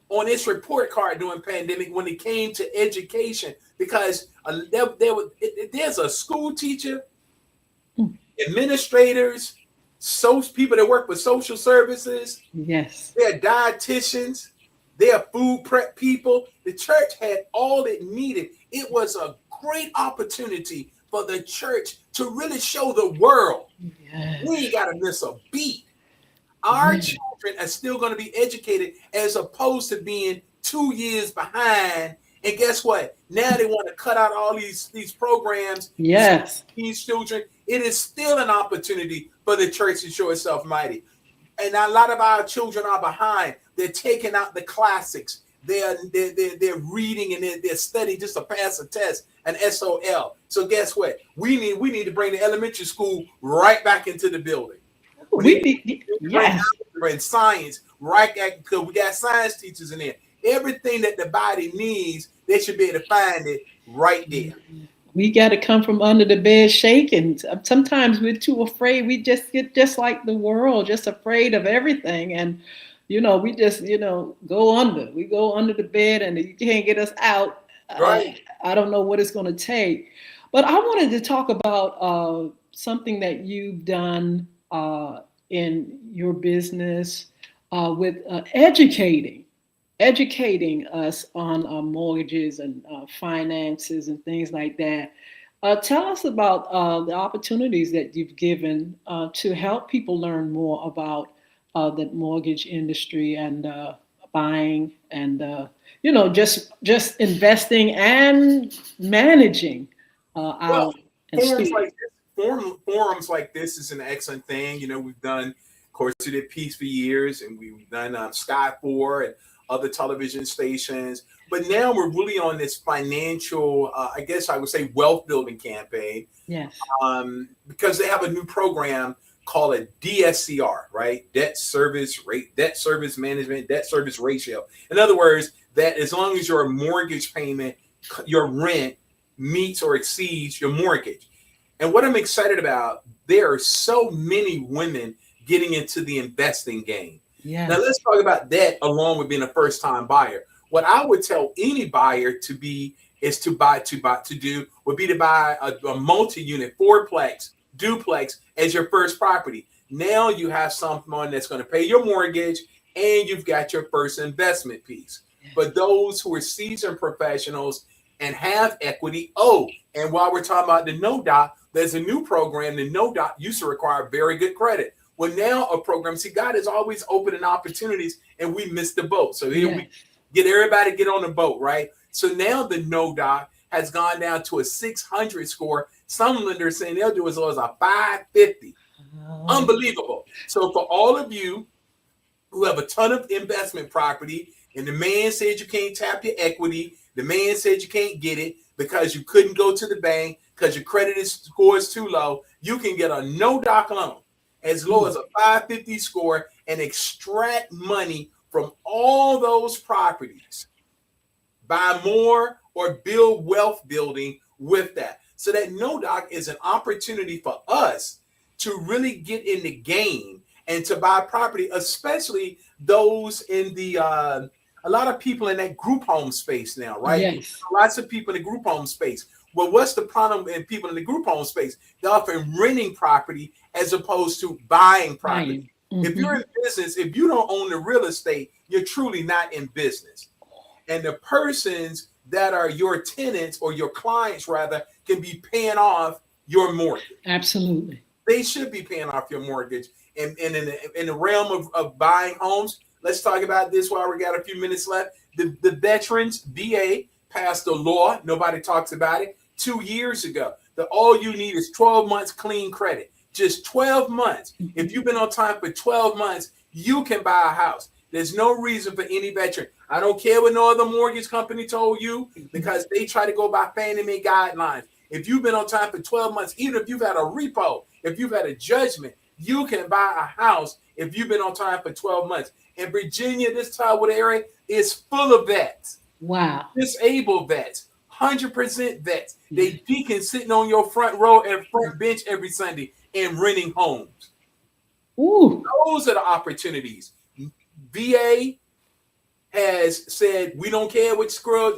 on its report card during pandemic when it came to education, because there's a school teacher, administrators, people that work with social services. Yes. They're dietitians. They're food prep people. The church had all it needed. It was a great opportunity for the church to really show the world. Yes. We ain't got to miss a beat. Our children are still going to be educated as opposed to being 2 years behind. And guess what? Now they want to cut out all these programs. Yes. These children. It is still an opportunity for the church to show itself mighty. And a lot of our children are behind. They're taking out the classics. They're reading and they're studying just to pass a test, an SOL. So guess what? We need to bring the elementary school right back into the building. We need, bring yes. algebra and science right at, because we got science teachers in there. Everything that the body needs, they should be able to find it right there. We got to come from under the bed shaking. Sometimes we're too afraid. We just get just like the world, just afraid of everything. And, we just, go under. We go under the bed and you can't get us out. Right. I don't know what it's going to take. But I wanted to talk about something that you've done in your business with educating us on mortgages and finances and things like that. Tell us about the opportunities that you've given to help people learn more about the mortgage industry and buying and just investing and managing Well, our and forums students. like this, forums like this is an excellent thing. We've done, of course, we did Peace for years, and we've done Sky 4 and other television stations. But now we're really on this financial, I guess I would say, wealth building campaign, Yes. because they have a new program called a DSCR, right? Debt service management, debt service ratio. In other words, that as long as your mortgage payment, your rent meets or exceeds your mortgage. And what I'm excited about, there are so many women getting into the investing game. Now Yes. let's talk about that along with being a first time buyer. What I would tell any buyer to be is to buy to do would be to buy a multi-unit fourplex duplex as your first property. Now you have someone that's going to pay your mortgage and you've got your first investment piece. But those who are seasoned professionals and have equity, and while we're talking about the no doc, there's a new program. The no doc used to require very good credit. Well, now a program, see, God is always opening opportunities and we missed the boat. So here we get everybody get on the boat, right? So now the no doc has gone down to a 600 score. Some lenders saying they'll do as low as a 550. Unbelievable. So for all of you who have a ton of investment property, and the man said you can't tap your equity, the man said you can't get it because you couldn't go to the bank because your credit score is too low, you can get a no doc loan as low as a 550 score and extract money from all those properties, buy more, or build wealth building with that. So that no doc is an opportunity for us to really get in the game and to buy property, especially those in the a lot of people in that group home space now, right? Yes. Lots of people in the group home space. Well, what's the problem in people in the group home space? They're often renting property as opposed to buying property. Mm-hmm. If you're in business, if you don't own the real estate, you're truly not in business. And the persons that are your tenants or your clients, rather, can be paying off your mortgage. Absolutely. They should be paying off your mortgage. And in the realm of buying homes, let's talk about this while we got a few minutes left. The veterans, VA, passed a law. Nobody talks about it 2 years ago. That all you need is 12 months clean credit. Just 12 months. If you've been on time for 12 months, you can buy a house. There's no reason for any veteran. I don't care what no other mortgage company told you because they try to go by Fannie Mae guidelines. If you've been on time for 12 months, even if you've had a repo, if you've had a judgment, you can buy a house if you've been on time for 12 months. In Virginia, this Tallwood area is full of vets. Wow. Disabled vets, 100% vets. They deacon sitting on your front row and front bench every Sunday and renting homes. Ooh. Those are the opportunities. VA has said, we don't care what scrubs,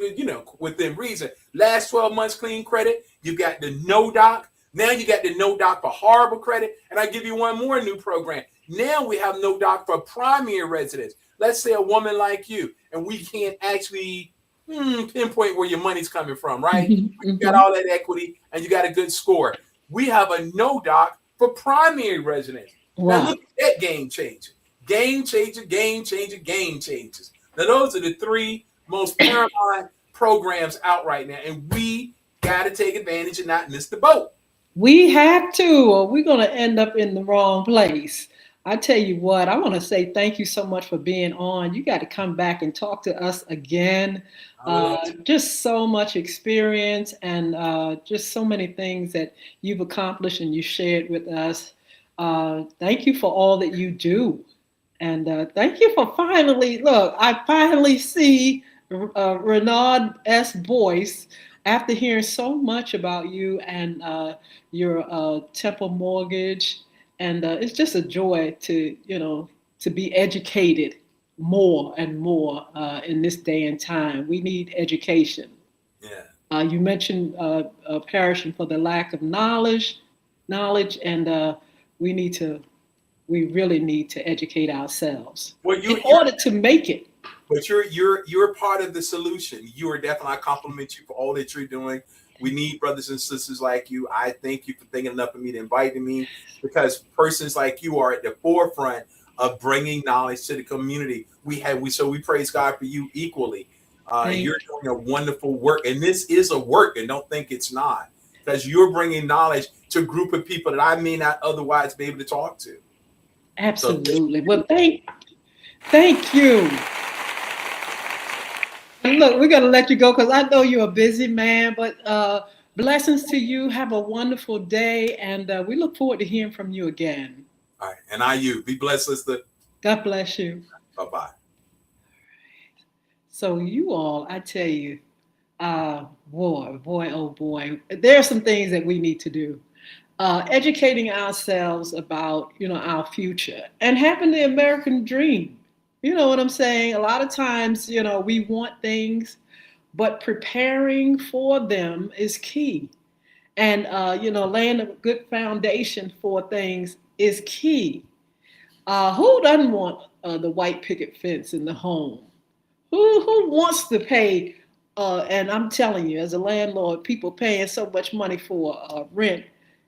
within reason. Last 12 months clean credit. You've got the no doc. Now you got the no doc for horrible credit. And I give you one more new program. Now we have no doc for primary residence. Let's say a woman like you, and we can't actually pinpoint where your money's coming from, right? You got all that equity and you got a good score. We have a no doc for primary residence. Wow. Now look at that game changer. Game changer, game changer, game changers. Now those are the three most paramount programs out right now. And we got to take advantage and not miss the boat. We have to, or we're going to end up in the wrong place. I tell you what, I want to say thank you so much for being on. You got to come back and talk to us again. Just so much experience and just so many things that you've accomplished and you shared with us. Thank you for all that you do. And thank you for finally, look, I finally see Renaud S. Boyce after hearing so much about you and your Temple mortgage. And it's just a joy to, to be educated more and more in this day and time. We need education. Yeah. You mentioned perishing for the lack of knowledge, and we need to we really need to educate ourselves Well, in you're order to make it. but you're part of the solution. You are definitely. I compliment you for all that you're doing. We need brothers and sisters like you. I thank you for thinking enough of me to invite me, because persons like you are at the forefront of bringing knowledge to the community. We praise God for you equally. Thank, You're doing a wonderful work, and this is a work, and don't think it's not, because you're bringing knowledge to a group of people that I may not otherwise be able to talk to. So thank absolutely. you. Well, thank you. And look, we're gonna let you go because I know you're a busy man. But blessings to you. Have a wonderful day, and we look forward to hearing from you again. All right, and I you be blessed, sister. God bless you. Bye bye. So you all, I tell you, oh boy, there are some things that we need to do. Educating ourselves about our future and having the American dream. You know what I'm saying? A lot of times, we want things, but preparing for them is key. And laying a good foundation for things is key. Who doesn't want the white picket fence in the home? Who wants to pay? And I'm telling you, as a landlord, people paying so much money for rent.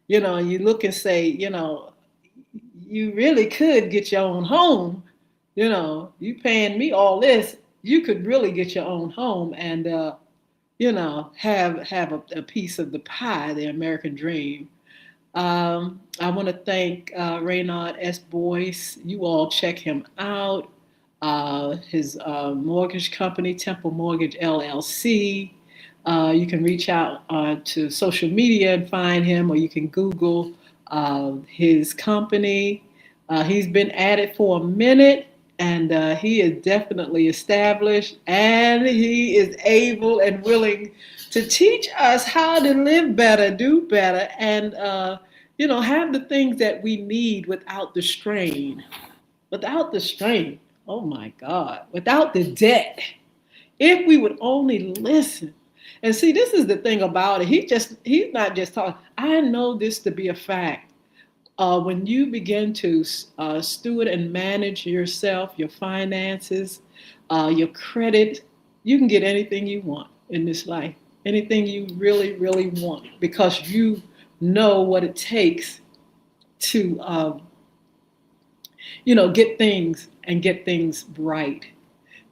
You look and say, you really could get your own home. You paying me all this, you could really get your own home and have a piece of the pie, the American dream. I want to thank Reynard S. Boyce. You all check him out. His mortgage company, Temple Mortgage LLC. You can reach out to social media and find him, or you can Google his company. He's been at it for a minute, and he is definitely established, and he is able and willing to teach us how to live better, do better, and have the things that we need without the strain. Without the strain, oh my God, without the debt. If we would only listen. And see, this is the thing about it. He's not just talking. I know this to be a fact. When you begin to steward and manage yourself, your finances, your credit, you can get anything you want in this life. Anything you really, really want, because you know what it takes to get things right.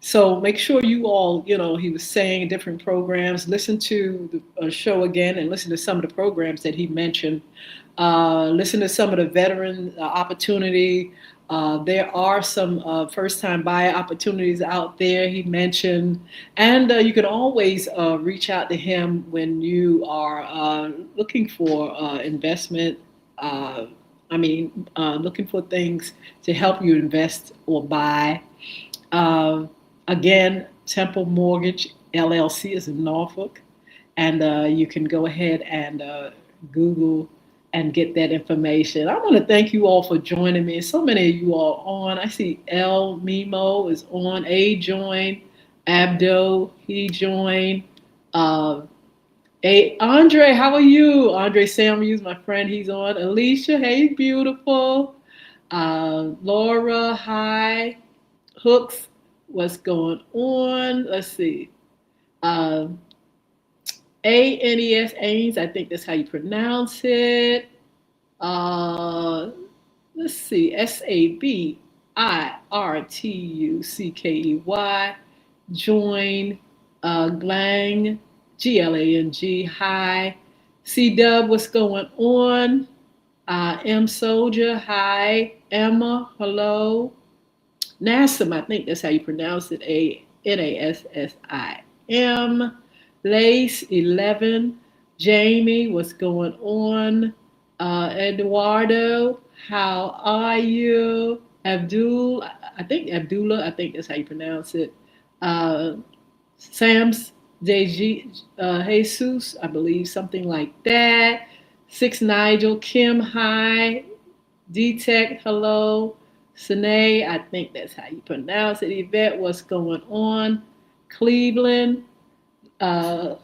So make sure you all, he was saying different programs, listen to the show again and listen to some of the programs that he mentioned. Listen to some of the veteran opportunity. There are some first-time buyer opportunities out there he mentioned. And you can always reach out to him when you are looking for investment. Looking for things to help you invest or buy. Uh, Again, Temple Mortgage LLC is in Norfolk, and you can go ahead and Google and get that information. I want to thank you all for joining me. So many of you all on. I see L Mimo is on. A joined. Abdo, he joined. Uh, Andre, how are you? Andre Samuels, my friend, he's on. Alicia, hey, beautiful. Laura, hi. Hooks, what's going on? Let's see. Um, ANES, Ains, I think that's how you pronounce it. Uh, let's see. SABIRTUCKEY. Join. Glang, GLANG, hi. C Dub, what's going on? M Soldier, hi. Emma, hello. Nassim, I think that's how you pronounce it, Nassim. Lace, 11. Jamie, what's going on? Eduardo. How are you? Abdul, I think Abdullah, I think that's how you pronounce it. Uh, Sam's JG Jesus, I believe, something like that. Six Nigel, Kim, hi. D Tech, hello. Sine, I think that's how you pronounce it. Yvette, what's going on? Cleveland, uh,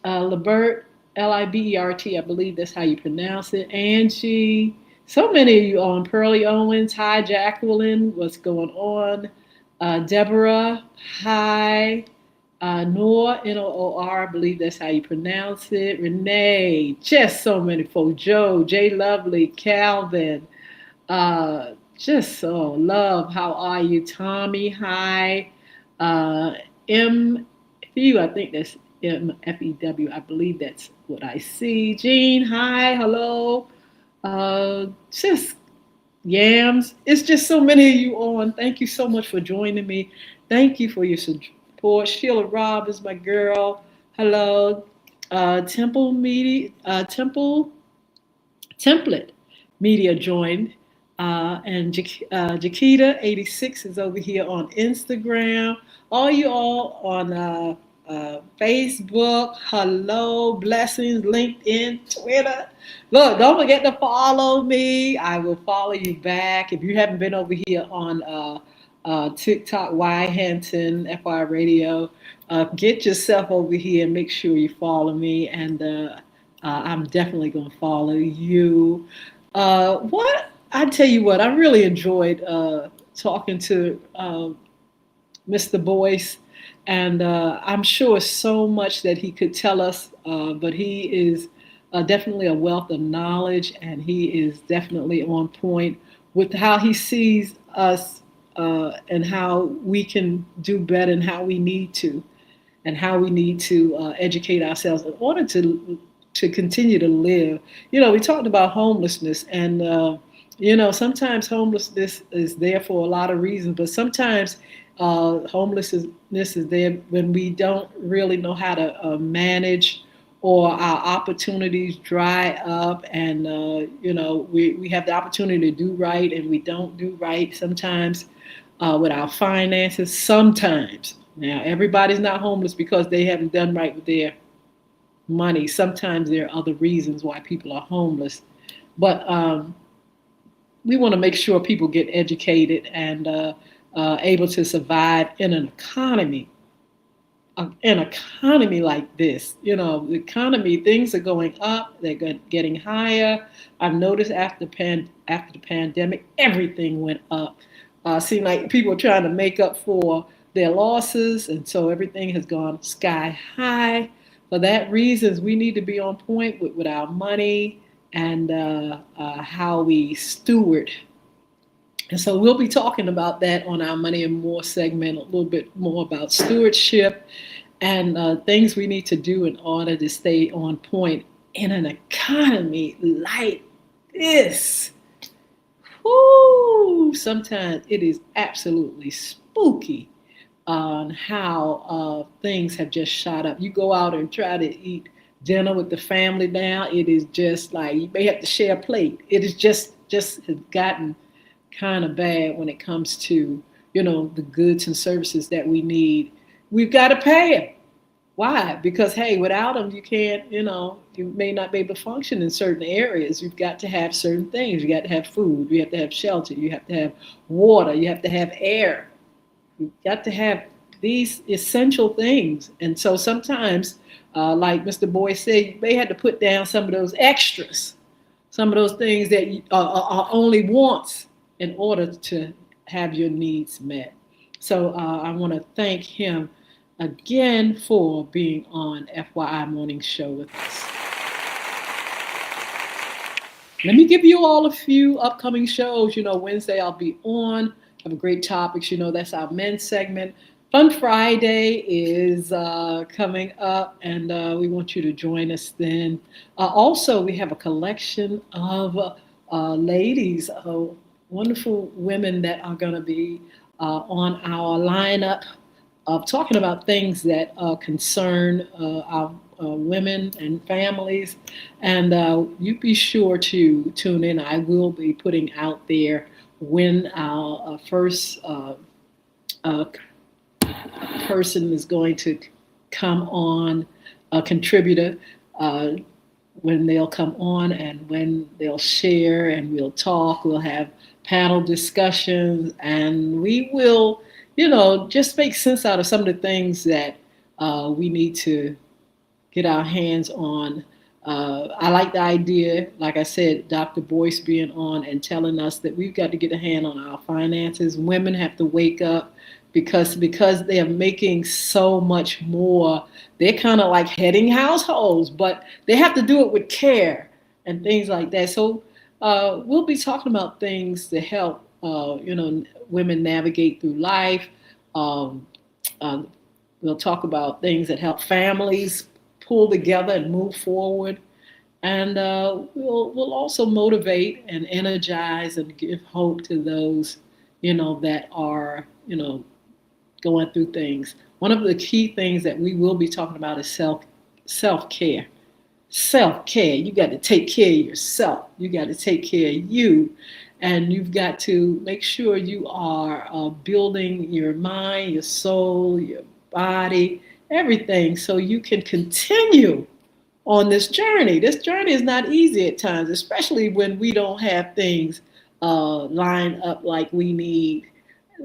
Libert, Libert, I believe that's how you pronounce it. Angie, so many of you on. Pearlie Owens, hi. Jacqueline, what's going on? Deborah, hi. Noor, Noor, I believe that's how you pronounce it. Renee, just so many folks. Joe, J Lovely, Calvin, uh, just so love. How are you, Tommy? Hi, uh, MFew. I think that's MFEW. I believe that's what I see. Jean, hi, hello. Just yams. It's just so many of you on. Thank you so much for joining me. Thank you for your support. Sheila Robb is my girl. Hello. Temple Media, Temple Template Media joined. And Jakita86 is over here on Instagram. All you all on Facebook. Hello, blessings, LinkedIn, Twitter. Look, don't forget to follow me. I will follow you back. If you haven't been over here on TikTok, Y Hinton, FY Radio, get yourself over here and make sure you follow me. And I'm definitely going to follow you. What I tell you what, I really enjoyed talking to Mr. Boyce, and I'm sure so much that he could tell us. But he is definitely a wealth of knowledge, and he is definitely on point with how he sees us and how we can do better, and how we need to, educate ourselves in order to continue to live. We talked about homelessness, and sometimes homelessness is there for a lot of reasons, but sometimes homelessness is there when we don't really know how to manage, or our opportunities dry up, and we have the opportunity to do right and we don't do right sometimes with our finances. Sometimes, now everybody's not homeless because they haven't done right with their money. Sometimes there are other reasons why people are homeless, but we want to make sure people get educated and able to survive in an economy like this. The economy, things are going up, they're getting higher. I've noticed after the pandemic, everything went up. Seemed like people are trying to make up for their losses, and so everything has gone sky high. For that reasons, we need to be on point with our money and how we steward. And so we'll be talking about that on our Money and More segment, a little bit more about stewardship and things we need to do in order to stay on point in an economy like this. Whoo! Sometimes it is absolutely spooky on how things have just shot up. You go out and try to eat dinner with the family now, it is just like you may have to share a plate. It is just has gotten kind of bad when it comes to the goods and services that we need. We've got to pay them. Why? Because hey, without them you can't, you may not be able to function in certain areas. You've got to have certain things. You got to have food, you have to have shelter, you have to have water, you have to have air. You've got to have these essential things. And so sometimes, like Mr. Boyce said, you may have to put down some of those extras, some of those things that are only wants in order to have your needs met. So I want to thank him again for being on FYI Morning Show with us. Let me give you all a few upcoming shows. Wednesday I'll be on. Have a great topics. That's our men's segment. Fun Friday is coming up, and we want you to join us then. Also, we have a collection of ladies, wonderful women that are going to be on our lineup of talking about things that concern our women and families. And you be sure to tune in. I will be putting out there when our first uh, person is going to come on, a contributor, uh, when they'll come on and when they'll share, and we'll talk. We'll have panel discussions, and we will, just make sense out of some of the things that we need to get our hands on. I like the idea, like I said, Dr. Boyce being on and telling us that we've got to get a hand on our finances. Women have to wake up because they are making so much more. They're kind of like heading households, but they have to do it with care and things like that. So we'll be talking about things to help women navigate through life. Um, uh, we'll talk about things that help families pull together and move forward. And we'll also motivate and energize and give hope to those, that are, going through things. One of the key things that we will be talking about is self care. Self care. You got to take care of yourself. You got to take care of you, and you've got to make sure you are building your mind, your soul, your body, everything, so you can continue on this journey. This journey is not easy at times, especially when we don't have things lined up like we need,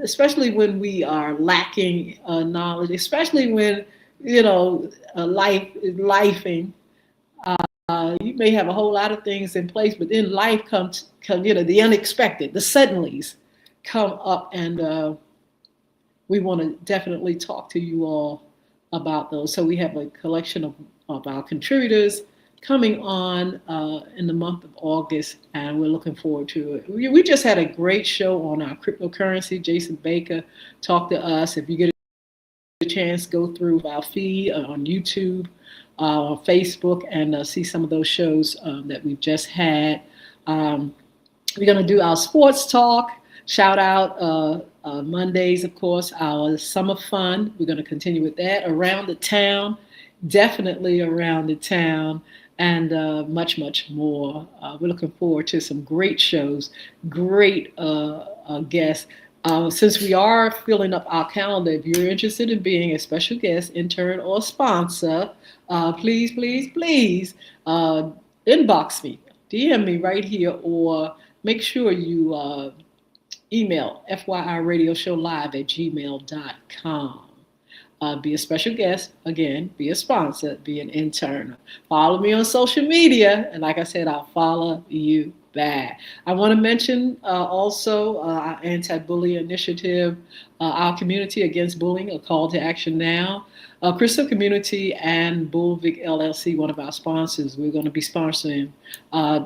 especially when we are lacking knowledge, especially when, life is lifing. You may have a whole lot of things in place, but then life comes, the unexpected, the suddenlies come up, and we want to definitely talk to you all about those. So we have a collection of our contributors coming on in the month of August, and we're looking forward to it. We just had a great show on our cryptocurrency. Jason Baker talked to us. If you get a chance, go through our feed on YouTube, Facebook, and see some of those shows that we've just had. We're going to do our sports talk. Shout out Mondays, of course, our summer fun. We're going to continue with that. Around the town, definitely around the town, and much, much more. We're looking forward to some great shows, great guests. Since we are filling up our calendar, if you're interested in being a special guest, intern, or sponsor, please, please, please inbox me, DM me right here, or make sure you email fyradioshow@gmail.com. Be a special guest, again, be a sponsor, be an intern. Follow me on social media, and like I said, I'll follow you back. I want to mention also our anti-bullying initiative, our Community Against Bullying, a call to action now. Crystal Community and Bullvik LLC, one of our sponsors, we're going to be sponsoring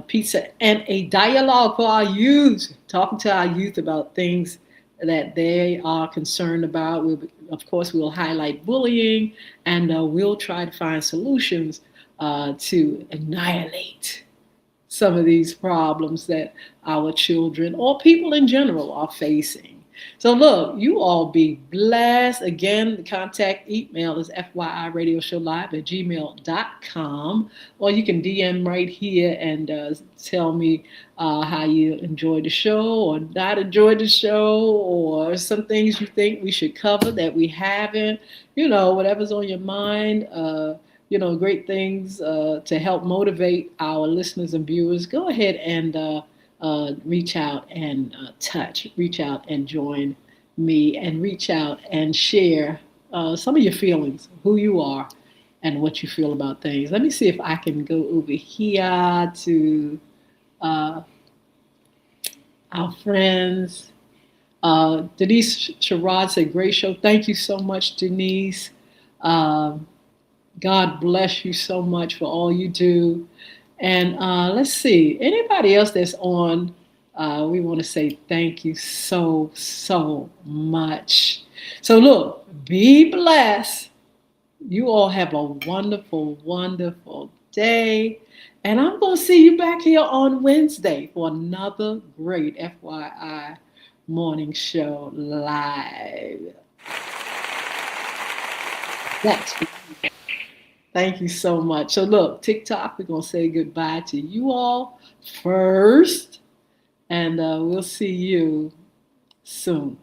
pizza and a dialogue for our youth, talking to our youth about things that they are concerned about. Of course, we'll highlight bullying, and we'll try to find solutions to annihilate some of these problems that our children or people in general are facing. So look, you all be blessed. Again, the contact email is fyradioshow@gmail.com, or you can DM right here and tell me how you enjoyed the show or not enjoyed the show, or some things you think we should cover that we haven't, whatever's on your mind. Great things to help motivate our listeners and viewers. Go ahead and reach out and reach out and join me, and reach out and share some of your feelings, who you are, and what you feel about things. Let me see if I can go over here to our friends. Denise Sherrod said, great show. Thank you so much, Denise. God bless you so much for all you do. And let's see, anybody else that's on, we want to say thank you so, so much. So look, be blessed. You all have a wonderful, wonderful day. And I'm going to see you back here on Wednesday for another great FYI morning show live. That's Thank you so much. So look, TikTok, we're gonna say goodbye to you all first, and we'll see you soon.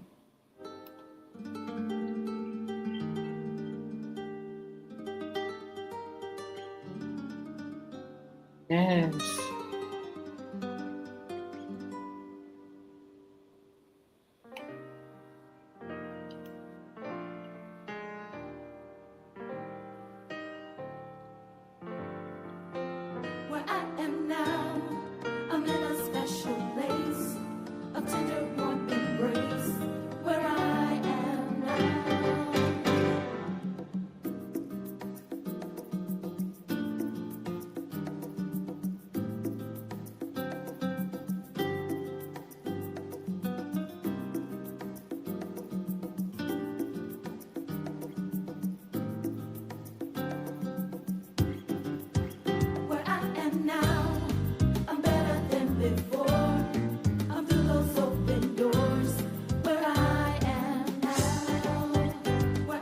Yes.